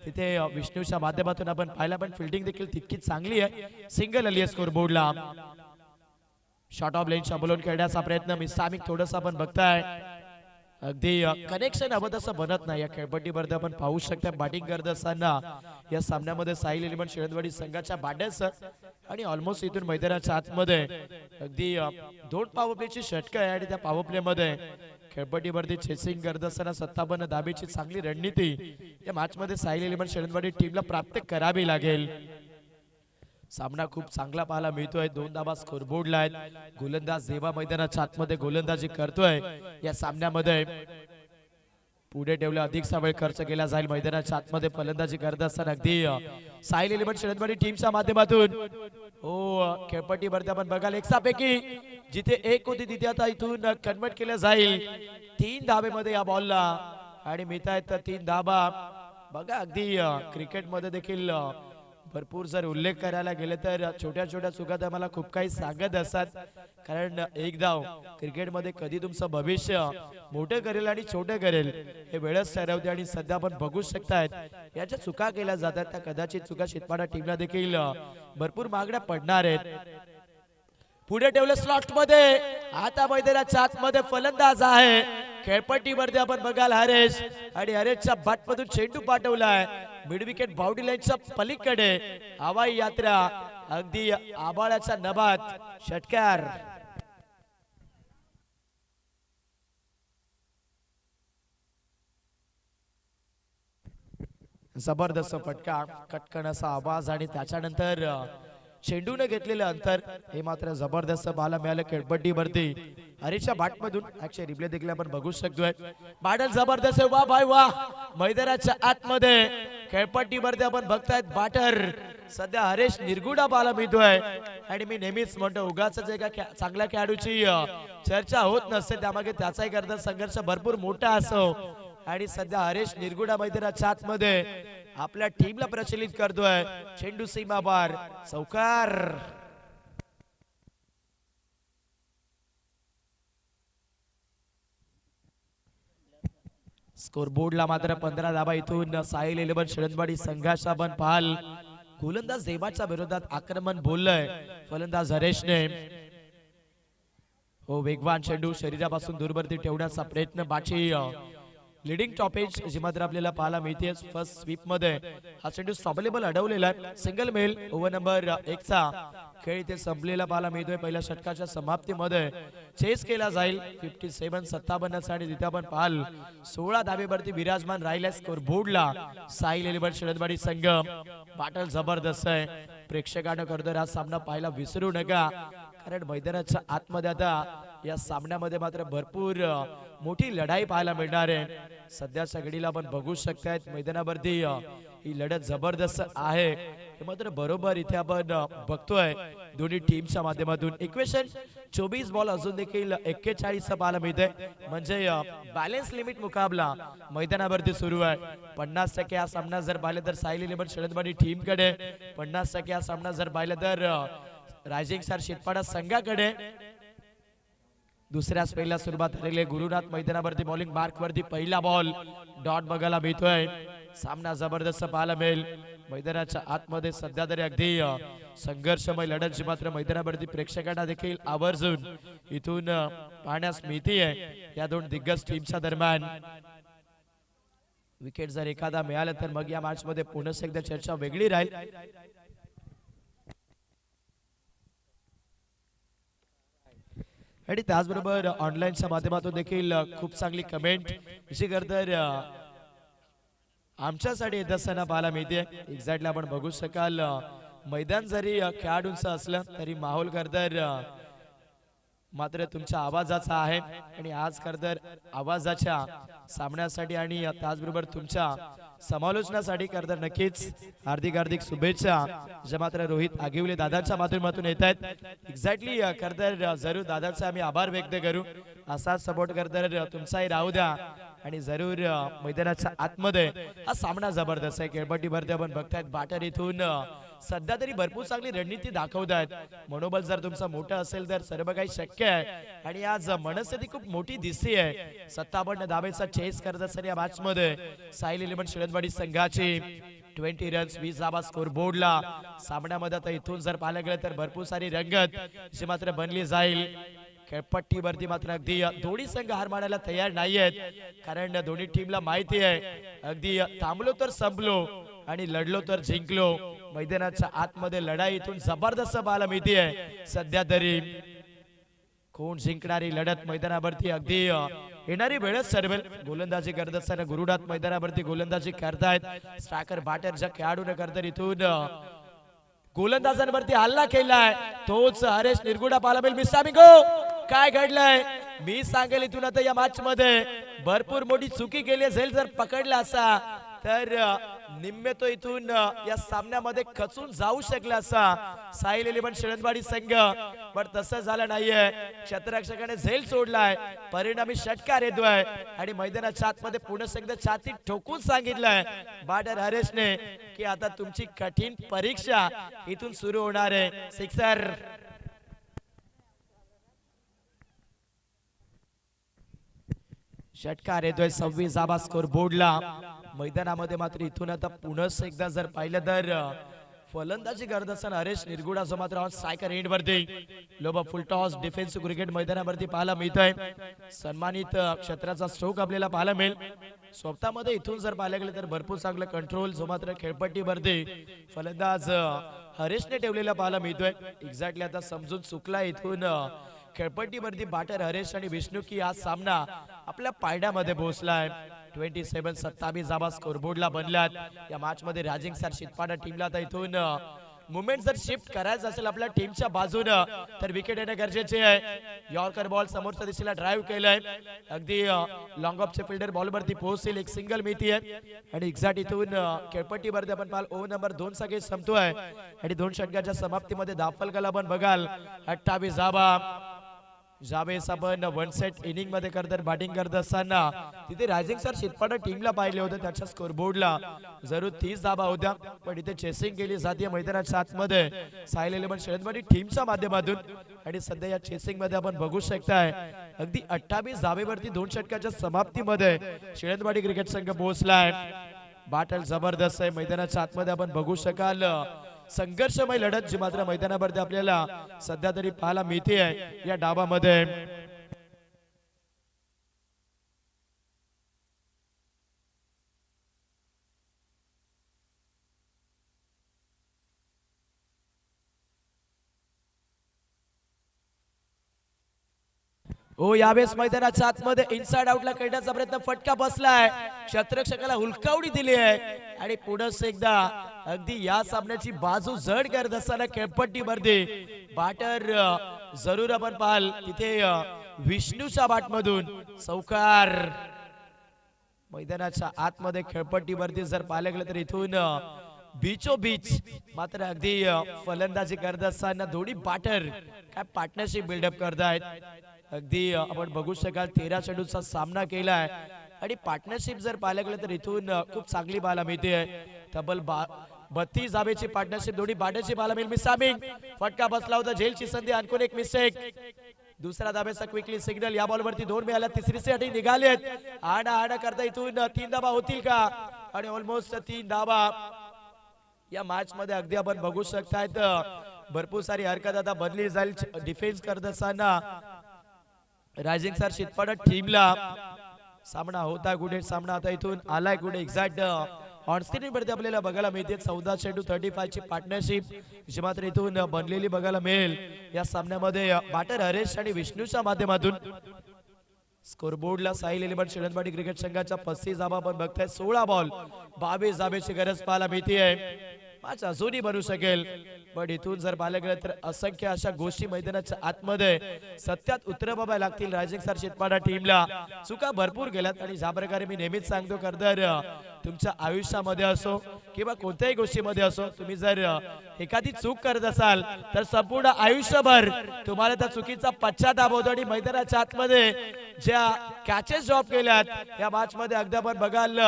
तिथे विष्णूच्या माध्यमातून आपण पाहिला. पण फिल्डिंग देखील तितकीच चांगली आहे. सिंगल आली आहे स्कोर बोर्डला. शॉर्ट ऑफ लेनच्या बोलून खेळण्याचा प्रयत्न मिसामिक थोडंसं आपण बघताय. अगदी कनेक्शन हवं तसं बनत नाही. या खेळपट्टीवरती आपण पाहू शकता बॅटिंग करत असताना या सामन्यामध्ये साहिल इलेव्हन शिळदवाडी संघाच्या बॅटर्स आणि ऑलमोस्ट इथून मैदानाच्या आतमध्ये अगदी 2 पॉवर प्लेची षटकं आहे. आणि त्या पॉवर प्ले मध्ये खेळपट्टीवरती चेसिंग करत असताना 57 धाबेची चांगली रणनीती या मॅच मध्ये साहिल इलेव्हन शेळंदवाडी टीमला प्राप्त करावी लागेल. सामना खूप चांगला पाहायला मिळतोय. 2 धाबा स्कोरबोर्डला आहेत. गोलंदाज देवा मैदानाच्या आतमध्ये गोलंदाजी करतोय. या सामन्यामध्ये पुढे ठेवला अधिकचा वेळ खर्च केला जाईल. मैदानाच्या आतमध्ये फलंदाजी करत असताना अगदी साहिल इलेव्हन शेळंदवाडी टीमच्या माध्यमातून खेळपट्टीवरती आपण बघाल एकसापैकी जिथे एक होती तिथे आता इथून कन्वर्ट केलं जाईल 3 धाबेमध्ये या बॉलला आणि मिळतायत 3 धाबा. बघा अगदी क्रिकेटमध्ये देखील भरपूर जर उल्लेख करायला गेले तर छोट्या छोट्या चुका तर मला खूप काही सांगत असतात. कारण एक धाव क्रिकेटमध्ये कधी तुमचं भविष्य मोठं करेल आणि छोटं करेल हे वेळच ठरवते. आणि सध्या आपण बघू शकतायत याच्या चुका केल्या जातात त्या कदाचित चुका शितपाडा टीमला देखील भरपूर मागण्या पडणार आहेत. पुढे ठेवलं स्लॉट मध्ये. आता मैदानाच्या आतमध्ये फलंदाज आहे. खेळपट्टीवरती आपण बघाल हरेश आणि हरेशच्या बॅटमधून चेंडू पाठवलाय मिड विकेट बाउंड्री लाईनच्या पलीकडे. हवाई यात्रा अगदी आबाळाचा नबात षटकार. जबरदस्त फटका कटकन असा आवाज आणि त्याच्यानंतर चेंडूने घेतलेलं अंतर हे मात्र जबरदस्त पाहायला मिळालं खेळपट्टीवरती. हरीशच्या बॅटमधून ऍक्च्युअली रिप्ले देखील आपण बघू शकतोय. बॅटल जबरदस्त वा भाई वा. मैदानाच्या आतमध्ये खेळपट्टीवरती आपण बघतायत बॅटर सध्या हरेश निरगुडा पाहायला मिळतोय. आणि मी नेहमीच म्हणतो उगाच एका चांगल्या खेळाडूची चर्चा होत नसते त्यामागे त्याचाही करता संघर्ष भरपूर मोठा असो. आणि सध्या हरेश निरगुडा मैदानाच्या आतमध्ये आपल्या टीमला प्रचलित करतोय. चेंडू सीमा पार चौकार. स्कोरबोर्डला मात्र 15 धाबा इथून साहिल इलेव्हन शेळंदवाडी संघाचा आपण पाहाल. गोलंदाज देवाच्या विरोधात आक्रमण बोललंय फलंदाज हरेशने. हो वेगवान चेंडू शरीरापासून दूरवरती ठेवण्याचा प्रयत्न बाची लीडिंग टॉपेज जी मात्र आपल्याला पाहायला मिळते. फर्स्ट स्वीप मध्ये हा चेंडू स्टॉपेबल अडवलेला आहे. सिंगल मेल ओव्हर नंबर 1 चा खेळ इथे संपलेला पाहायला मिळतोय. पहिल्या षटकाच्या समाप्तीमध्ये चेस केला जाईल 57-57 आणि तिथे आपण पाहाल 16 धाबेवरती विराजमान राहिल्या स्कोर बोर्डला साहिल इलेव्हन शेळंदवाडी संघ. बाटल जबरदस्त आहे. प्रेक्षकांना करतोय हा सामना पाहायला विसरू नका कारण मैदानाच्या आतमध्ये आता या सामन्यामध्ये मात्र भरपूर मोठी लढाई पाहायला मिळणार आहे. सध्याच्या घडीला आपण बघू शकतायत मैदानावरती ही लढत जबरदस्त आहे. हे मात्र बरोबर इथे आपण बघतोय दोन्ही टीमच्या माध्यमातून. इक्वेशन 24 बॉल अजून देखील 41 पाहायला मिळते. म्हणजे बॅलन्स लिमिट मुकाबला मैदानावरती सुरू आहे. 50% हा सामना जर पाहिलं तर साहिल इलेव्हन शेळंदवाडी टीम कडे, 50% हा सामना जर पाहिलं तर रायझिंग स्टार शितपाडा संघाकडे. दुसऱ्या स्पेलला सुरुवात झालेली गुरुनाथ मैदानावरती बॉलिंग मार्क वरती पहिला बॉल डॉट बघायला मिळतोय. सामना जबरदस्त पाहायला मिळेल. मैदानाच्या आतमध्ये सध्या तरी अगदी संघर्षमय लढत जी मात्र मैदानावरती प्रेक्षकांना देखील आवर्जून इथून पाहण्यास मिळते या दोन दिग्गज टीमच्या दरम्यान. विकेट जर एखादा मिळाला तर मग या मॅच मध्ये पुन्हा एकदा चर्चा वेगळी राहील. आणि त्याचबरोबर ऑनलाईनच्या माध्यमातून देखील खूप चांगली कमेंट जी करतर आमच्यासाठी येत असताना पाहायला मिळते. एक्झॅक्टली आपण बघू शकाल मैदान जरी खेळाडूंचं असलं तरी माहोल करतर मात्र तुमच्या आवाजाचा आहे. आणि आज करतर आवाजाच्या सामन्यासाठी आणि त्याचबरोबर तुमच्या समालोचनासाठी करतर नक्कीच हार्दिक हार्दिक शुभेच्छा ज्या मात्र रोहित आगिवले दादांच्या माध्यमातून येत आहेत. एक्झॅक्टली करतर जरूर दादांचा आम्ही आभार व्यक्त करू. असाच सपोर्ट करतर तुमचाही राहू द्या. आणि जरूर मैदानाच्या आतमध्ये हा सामना जबरदस्त आहे. खेळपट्टीवरती आपण बघतायत बाटर इथून सध्या तरी भरपूर चांगली रणनीती दाखवतायत. मनोबल जर तुमचा मोठा असेल तर सर्व काही शक्य आहे. आणि आज मनस्थिती खूप मोठी दिसते आहे. 57 धाबेचा चेस करत असताना या मॅच मध्ये साहिल इलेव्हन शेळंदवाडी संघाची 20 रन्स 20 धाबा स्कोर बोर्डला. सामन्यामध्ये आता इथून जर पाहायला गेलं तर भरपूर सारी रंगत जी मात्र बनली जाईल. खेळपट्टीवरती मात्र अगदी दोन्ही संघ हार मानायला तयार नाहीयेत कारण दोन्ही टीमला माहिती आहे अगदी थांबलो तर संपलो आणि लढलो तर जिंकलो. मैदानाच्या आतमध्ये लढाई इथून जबरदस्त पाहायला मिळते. सध्या तरी कोण जिंकणारी लढत मैदानावरती अगदी येणारी वेळच ठरवेल. गोलंदाजी करत असताना गुरुनाथ मैदानावरती गोलंदाजी करतायत स्ट्रायकर बॅटर ज्या खेळाडूने करतात इथून गोलंदाजांवरती हल्ला केलाय तोच हरेश निरगुडा पाहायला मिळेल. मिसामिगो काय घडलंय मी सांगेल इथून आता या मॅच मध्ये भरपूर मोठी चुकी केली असेल. जर पकडला असा तर निम्मे तो इथून या सामन्यामध्ये खचून जाऊ शकला असा साहिल इलेव्हन शेळंदवाडी संघ, पण तसं झालं नाहीये. क्षेत्ररक्षकाने झेल सोडलाय परिणामी षटकार येतोय आणि मैदानाच्या आतमध्ये पुन्हा एकदा छाती ठोकून सांगितलंय बॅटर हरेशने की आता तुमची कठीण परीक्षा इथून सुरू होणार आहे. सिक्सर षटकार येतोय 26 धावा स्कोर बोर्डला. मैदानामध्ये मात्र इथून आता पुन्हा एकदा जर पाहिलं तर फलंदाजी करत असताना हरेश निरगुडा जो मात्र ऑन स्ट्रायकर एंड वरती लोबा फुल टॉस डिफेन्सिव्ह क्रिकेट मैदानावरती पाहायला मिळतोय. सन्मानित क्षेत्राचा स्ट्रोक आपल्याला पाहायला मिळेल. स्वतःमध्ये इथून जर पाहायला गेलं तर भरपूर चांगलं कंट्रोल जो मात्र खेळपट्टीवरती फलंदाज हरेशने ठेवलेला पाहायला मिळतोय. एक्झॅक्टली आता समजून चुकला इथून खेळपट्टीवरती बॅटर हरेश आणि विष्णू की हा सामना आपल्या पायड्यामध्ये पोहोचलाय. 27 धावा स्कोर बोर्डला बनल्यात. या मॅच मध्ये राजिंग सर शितपाडा टीमला आता इथून मुवमेंट जर शिफ्ट करायचं असेल आपल्या टीमच्या बाजूने तर विकेट येणे गरजेचे आहे. यॉर्कर बॉल समोरच्या दिशेला ड्राइव्ह केलाय अगदी लॉंग ऑफचे फिल्डर बॉल वरती पोहोचेल. एक सिंगल मिळती आहे आणि एक्झॅक्ट इथून खेळपट्टीवरती आपण पाहाल ओव्हर नंबर 2 चा गेम संपतोय आणि 2 षटकाच्या समाप्तीमध्ये धावफलकाला आपण बघाल 28 धावा. ज्यावेळेस आपण वन सेट इनिंग मध्ये करतात बॅटिंग करत असताना तिथे रायझिंग सर शितपाडा टीमला पाहिले होते त्याच्या स्कोर बोर्डला जरूर 30 धावा होत्या, पण इथे चेसिंग केली जाते मैदानाच्या आतमध्ये साहिल इलेव्हन शेळंदवाडी टीमच्या माध्यमातून आणि सध्या या चेसिंग मध्ये आपण बघू शकताय अगदी 28 धावेवरती 2 षटकाच्या समाप्तीमध्ये शेळंदवाडी क्रिकेट संघ पोहोचलाय. बॅटल जबरदस्त आहे मैदानाच्या आतमध्ये आपण बघू शकाल. संघर्षमय लढत जी मात्र मैदानावरती आपल्याला सध्या तरी पाहायला मिळते आहे या डावामध्ये. ओ यावेळेस मैदानाच्या आतमध्ये इनसाइड आउटला खेळण्याचा प्रयत्न फटका बसलाय. क्षेत्ररक्षकाला हुलकावडी दिली आहे आणि पुढे एकदा अगदी या सामन्याची बाजू जड करत असताना खेळपट्टीवरती बॅटर जरूर आपण पाहाल तिथे विष्णूच्या बॅटमधून चौकार. मैदानाच्या आतमध्ये खेळपट्टीवरती जर पाहायला गेलं तर इथून बीचो बीच मात्र अगदी फलंदाजी करत असताना दोन्ही बॅटर काय पार्टनरशिप बिल्डअप करतायत. अगदी आपण बघू शकाल 13 चेंडूचा सामना केलाय आणि पार्टनरशिप जर पाहायला गेलं तर इथून खूप चांगली पाहायला मिळते. तब्बल 32 धावेची पार्टनरशिप दोन्ही बॅटरची पाहायला मिळेल. मिसामिंग फटका बसला होता झेलची संधी आणखून एक मिस्टेक. दुसरा धावेचा क्विकली सिग्नल या बॉलवरती 2 मिळाल्या. तिसरी साठी निघालेत आडा करता इथून 3 धावा होतील का आणि ऑलमोस्ट 3 धावा या मॅच मध्ये अगदी आपण बघू शकतायत. भरपूर सारी हरकत आता बदली जाईल डिफेन्स करत असताना रायझिंग सर शितपाडा टीमला. सामना होता कुठे सामना आता इथून आलाय कुठे एक्झॅक्ट ऑन स्क्रीन वरती आपल्याला बघायला मिळते 14 चेंडू 35 ची पार्टनरशिप जी मात्र इथून बनलेली बघायला मिळेल या सामन्यामध्ये बॅटर हरेश आणि विष्णूच्या माध्यमातून. स्कोरबोर्डला साहिल इलेव्हन शेळंदवाडी क्रिकेट संघाच्या 35 धावा आपण बघताय. 16 बॉल 22 धावेची गरज पाहायला मिळते. मॅच अजूनही बनू शकेल, पण इथून जर पाहायला गेलं तर असंख्य अशा गोष्टी मैदानाच्या आतमध्ये सत्यात उतरवाव्या लागतील रायझिंग सर शितपाडा टीमला. चुका भरपूर गेल्यात आणि ज्या प्रकारे मी नेहमीच सांगतो करदर तुमच्या आयुष्यामध्ये असो किंवा कोणत्याही गोष्टीमध्ये असो तुम्ही जर एखादी चूक करत असाल तर संपूर्ण आयुष्यभर तुम्हाला त्या चुकीचा पश्चाताप होतो. आणि मैदानाच्या आतमध्ये ज्या कॅचेस ड्रॉप केल्यात या मॅच मध्ये अगदी आपण बघाल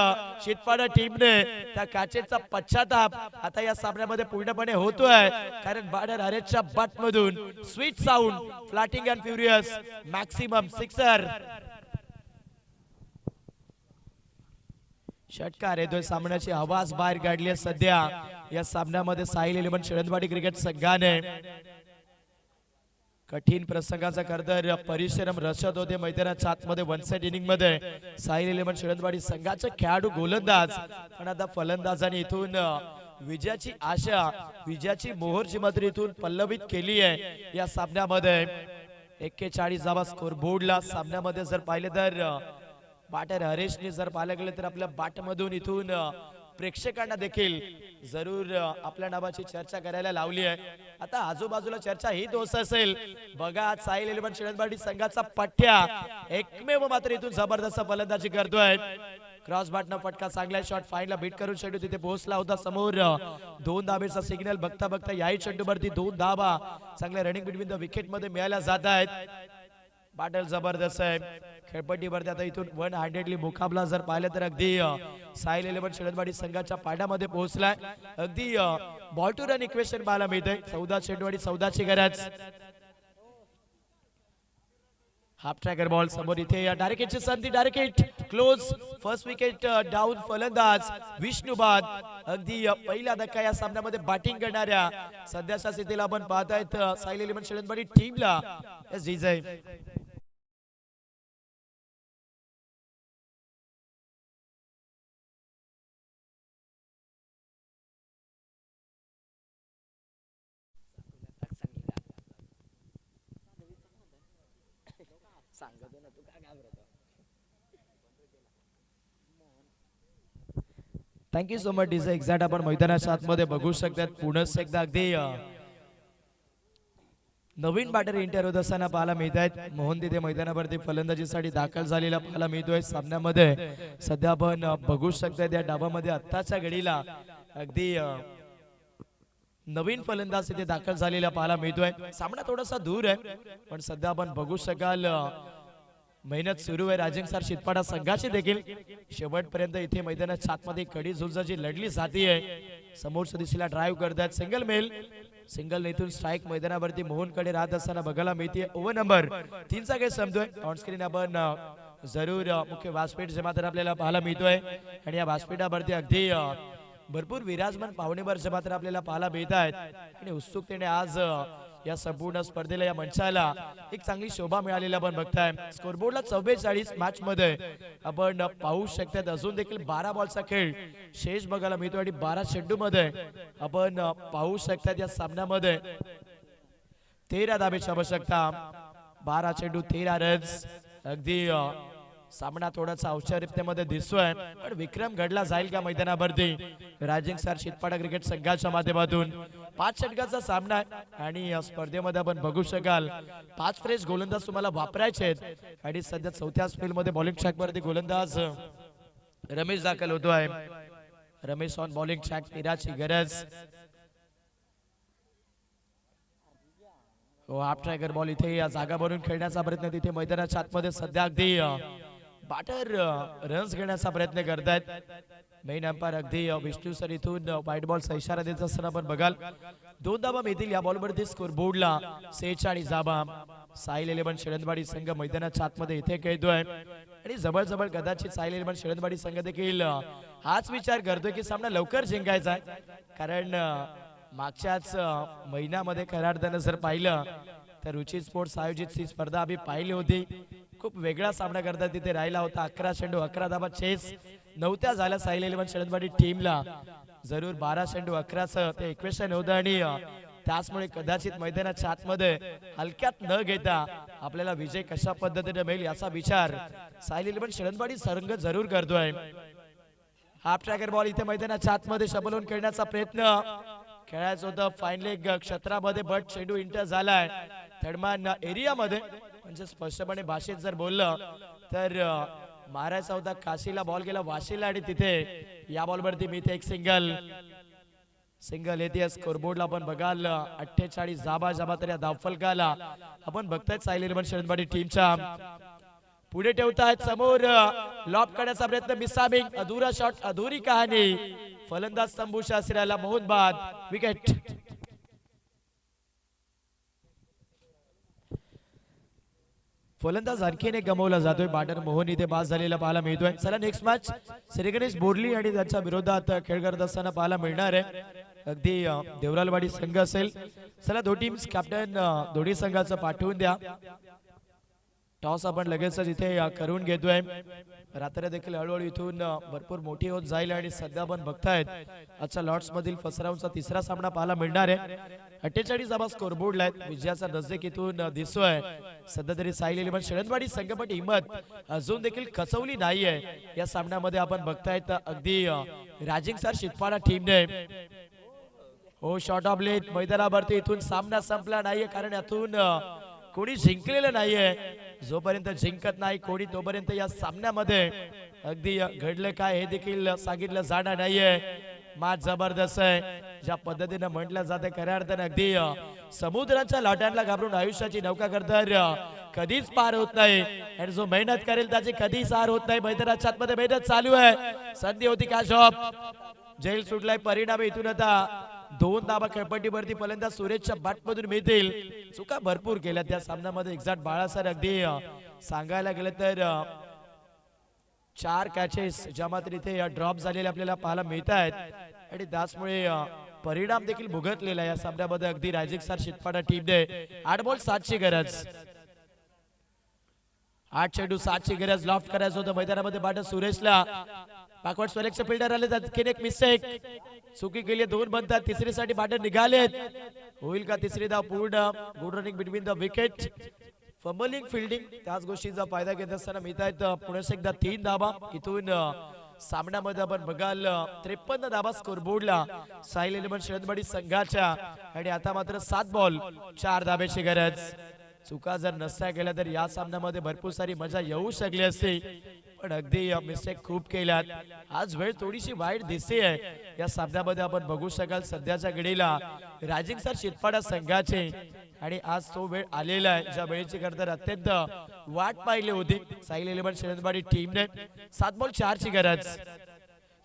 शितपाडा टीमने त्या कॅचेसचा पश्चाताप आता या सामन्यामध्ये पूर्णपणे होतोय, कारण बॅटर हरेशच्या बॅट मधून स्वीट साऊंड फ्लॅटिंग अँड फ्युरियस मॅक्सिमम सिक्सर. षटकार येतोय सामन्याची आवाज बाहेर काढली आहे सध्या या सामन्यामध्ये साहिल इलेव्हन शेळंदवाडी क्रिकेट संघाने. कठीण प्रसंगाचा करदर परिश्रम रचत होते मैदानाच्या आतमध्ये वन साइड इनिंग मध्ये साहिल इलेव्हन शेळंदवाडी संघाचे खेळाडू गोलंदाज, पण आता फलंदाजांनी इथून विजयाची आशा विजयाची मोहर जी मात्र इथून पल्लवित केली आहे या सामन्यामध्ये. 41 धावा स्कोर बोर्डला. सामन्यामध्ये जर पाहिले तर बॅटर हरेशने जर पाहायला गेलं तर आपल्या बॅटमधून इथून प्रेक्षकांना देखील जरूर आपल्या नावाची चर्चा करायला लावली आहे. आता आजूबाजूला चर्चा ही दोस्त असेल बघा. साईल 11 शिळदवाडी संघाचा पठ्या एकमेव मात्र इथून जबरदस्त फलंदाजी करतोय. क्रॉस बॅटनं फटका चांगला शॉट फाईनला बीट करून चेंडू तिथे पोहोचला होता समोर. 2 धाबेचा सिग्नल बघता बघता याही चेंडूवरती 2 धाबा चांगल्या रनिंग बिटवीन द विकेट मध्ये मिळायला जात आहेत. बॅटल जबरदस्त आहे खेळपट्टीवरती. आता इथून 100ली मुकाबला जर पाहिलं तर अगदी साईल 11 शिळदवाडी संघाच्या पाड्यामध्ये पोहोचलाय. अगदी बॉल टू रन इक्वेशन पाहायला मिळतंय. 14 चेंडूवाडी 14ची गरज. हाफ ट्रॅकर बॉल समोर इथे डायरेक्ट हिटची संधी. Direct hit close. First wicket down फलंदाज विष्णुबाद. अगदी पहिला धक्का या सामन्यामध्ये बॅटिंग करणाऱ्या सध्याच्या स्थितीला आपण पाहतायत साईल 11 शिळदवाडी टीमला. S Vijay thank you so much DJ. Exact आपण मैदानाच्या आतमध्ये बघू शकतात. पुन्हा एकदा अगदी नवीन बॅटर एंटर होत असताना पाहायला मिळत आहेत. मोहन तिथे मैदानावरती फलंदाजीसाठी दाखल झालेला पाहायला मिळतोय. सामन्यामध्ये सध्या आपण बघू शकतात या डावामध्ये आत्ताच्या घडीला अगदी नवीन फलंदाज तिथे दाखल झालेला पाहायला मिळतोय. सामना थोडासा दूर आहे पण सध्या आपण बघू शकाल मेहनत सुरू आहे राजेंसर शितपाडा संघाची देखील. शेवटपर्यंत इथे मैदानाच्या आतमध्ये कडी झुंज जी लढली जाती आहे. समोरच्या दिशेला ड्राईव्ह करतात. सिंगल मेल सिंगल इथून स्ट्राईक मैदानावरती मोहनकडे राहत असताना बघायला मिळते. ओव्हर नंबर 3चा गेट संपतोय. ऑन स्क्रीन आपण जरूर मुख्य व्यासपीठ जे मात्र आपल्याला पाहायला मिळतोय आणि या व्यासपीठावरती अगदी भरपूर विराजमान पाहुणेवर जे मात्र आपल्याला पाहायला मिळत आहेत आणि उत्सुकतेने आज या संपूर्ण स्पर्धेला या मंचाला एक चांगली शोभा मिळालेली आपण बघताय. स्कोरबोर्डला 44 मॅच मध्ये आपण पाहू शकतात. अजून देखील 12 बॉलचा खेळ शेष बघायला मिळतो आणि 12 चेंडू मध्ये आपण पाहू शकतात या सामन्यामध्ये 13 धाबेची आवश्यकता. 12 चेंडू 13 रन्स. अगदी सामना थोडासा औपचारिकतेमध्ये दिसतोय पण विक्रम घडला जाईल का मैदानावरती राजेंग सर शितपाडा क्रिकेट संघाच्या माध्यमातून. 5 षटकाचा सामना आहे आणि या स्पर्धेमध्ये आपण बघू शकाल 5 फ्रेश गोलंदाज तुम्हाला वापरायचे आहेत आणि सध्या 4थ्या स्पेल मध्ये बॉलिंग ट्रॅक वरती गोलंदाज रमेश दाखल होतोय. रमेश ऑन बॉलिंग ट्रॅक 13ची गरज. हाफ ट्रॅकर बॉल इथे या जागा भरून खेळण्याचा प्रयत्न तिथे मैदानाच्या आतमध्ये सध्या अगदी बॅटर रन्स घेण्याचा प्रयत्न करतायत. मेन अंपायर अगदी विष्णू सर इथून व्हाईट बॉलचा इशारा देत असताना आपण बघाल 2 धाबा मिळतील या बॉलवरती. स्कोर बोर्डला 46 धाबा. साईल 11 शिळदवाडी संघ मैदानाच्या आतमध्ये इथे खेळतोय आणि जवळ कदाचित साईल 11 शिळदवाडी संघ देखील हाच विचार करतोय की सामना लवकर जिंकायचा आहे. कारण मागच्याच महिन्यामध्ये खऱ्या अर्थानं जर पाहिलं तर रुची स्पोर्ट्स आयोजित ही स्पर्धा आम्ही पाहिली होती. खूप वेगळा सामना करता तिथे राहिला होता. 11 चेंडू 11 धाबा चेस नव्हत्या झाल्या साईल 11 शिळदवाडी टीमला. जरूर 12 चेंडू 11चं ते इक्वेशन होतं आणि त्याचमुळे कदाचित मैदानाच्या आतमध्ये हलक्यात न घेता आपल्याला विजय कशा पद्धतीने मिळेल याचा विचार साईल 11 शिळदवाडी संघ जरूर करतोय. हाफ ट्रॅकर बॉल इथे मैदानाच्या आतमध्ये शबलून खेळण्याचा प्रयत्न खेळायचं होतं फाईन लेग क्षेत्रामध्ये बट चेंडू इंटर झालाय थर्डमॅन एरियामध्ये. म्हणजे स्पष्टपणे भाषेत जर बोललं तर मारायचा होता काशीला, बॉल गेला वाशीला आणि तिथे या बॉलवरती मी इथे एक सिंगल येते. स्कोरबोर्डला आपण बघाल 48 जाबा तर या धावफलकाला आपण बघताय साईल 11 शिळदवाडी टीमच्या पुढे ठेवतायत. समोर लॉब करण्याचा प्रयत्न मिसामिंग. अधुरा शॉट अधुरी कहाणी. फलंदाज संभू शास्त्रीला मोहन बाद. विकेट. फलंदाज आणखीन एक गमावला जातोय. बॅटर मोहन इथे बाद झालेला पाहायला मिळतोय. चला नेक्स्ट मॅच श्री गणेश बोरली आणि त्यांच्या विरोधात खेळ करत असताना पाहायला मिळणार आहे. अगदी देवरालवाडी संघ असेल. चला दोन्ही टीम्स कॅप्टन दोन्ही संघाचं पाठवून द्या. टॉस आपण लगेचच इथे करून घेतोय. रात्र देखील हळूहळू इथून भरपूर मोठी होत जाईल आणि सध्या आपण बघतायत आजच्या लॉर्ड्स मधील फर्स्ट राऊंडचा 3रा सामना पाहायला मिळणार आहे. 48 धाबा स्कोरबोर्डला आहेत. विजयाचा नजदीक इथून दिसतोय. सध्या तरी साई इलेव्हन शेळंदवाडी संघपट हिंमत अजून देखील खचवली नाहीये. या सामन्यामध्ये आपण बघतायत अगदी राजिंग सर शितपाडा टीमने हो शॉट ऑफ लेट मैदानावरती इथून सामना संपला नाहीये, कारण यातून कोणी जिंकलेलं नाहीये. जोपर्यंत जिंकत नाही कोणी तोपर्यंत या सामन्यामध्ये अगदी घडलं काय हे देखील सांगितलं जाणार नाहीये. मॅच जबरदस्त आहे. ज्या पद्धतीने म्हटलं जाते खऱ्या अर्थाने अगदी समुद्राच्या लाटांना घाबरून आयुष्याची नौका करतर कधीच पार होत नाही, आणि जो मेहनत करेल त्याची कधीच हार होत नाही. मैदानाच्या आतमध्ये मेहनत चालू आहे. संधी होती का जॉब जेल सुटलाय. परिणाम इथून आता 2 धाबा खेळपट्टीवरती फलंदाज सुरेशच्या बॅटमधून मिळतील. चुका भरपूर केल्या त्या सामन्यामध्ये. एक्झॅक्ट बाळासर अगदी सांगायला गेलं तर 4 कॅचेस ज्या मात्र इथे ड्रॉप झालेले आपल्याला पाहायला मिळत आहेत, आणि त्याचमुळे परिणाम देखील भुगतलेला या सामन्यामध्ये अगदी रायझिंग स्टार शितपाडा टीमने 8 बॉल 7 ची गरज 8 चेंडू 7 ची गरज लॉफ्ट करायचं होतं मैदानामध्ये. बॅटर सुरेशला बॅकवर्ड स्वलेक्शन फिल्डर आले, त्यात एक मिस्टेक चुकी केली. 2 बनतात. तिसरीसाठी बॅटर निघालेत. होईल का तिसरी धाव पूर्ण. Good running between the wicket. Fumbling fielding त्याच गोष्टीचा फायदा घेत असताना मिळत आहेत पुन्हा एकदा 3 धाबा. इथून सामन्यामध्ये आपण बघाल 53 धाबा स्कोरबोर्डला साई इलेव्हन शेळंदवाडी संघाच्या, आणि आता मात्र 7 बॉल 4 धाब्याची गरज. चुका जर नसत्या गेल्या तर या सामन्यामध्ये भरपूर सारी मजा येऊ शकली असती, पण अगदी मिस्टेक खूप केल्यात. आज वेळ थोडीशी वाईट दिसते या सामन्यामध्ये. आपण बघू शकाल सध्याच्या घडीला रायझिंग स्टार शितपाडा संघाचे, आणि आज तो वेळ आलेला आहे ज्या वेळेची खरतर अत्यंत वाट पाहिली होती साई इलेव्हन शेळंदवाडी टीमने. 7 बॉल 4 ची गरज.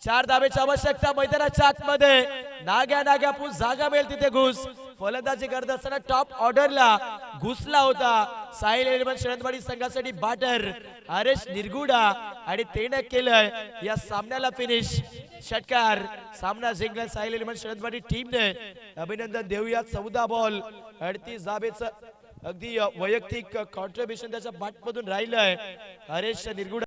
4 धाब्याची आवश्यकता. मैदानाच्या आतमध्ये नाग्या पूस जागा मिळेल तिथे घुस. फलंदाजी करत असताना टॉप ऑर्डरला घुसला होता साई इलेव्हन शेळंदवाडी संघासाठी बॅटर हरेश निरगुडा, आणि त्याने केलंय या सामन्याला फिनिश. षटकार. सामना जिंकला साई इलेव्हन शेळंदवाडी टीमने. अभिनंदन देऊया. 14 बॉल 38 धाब्याचं अगदी वैयक्तिक कॉन्ट्रीब्युशन त्याच्या बॅटमधून राहिलंय हरेश निरगुडा.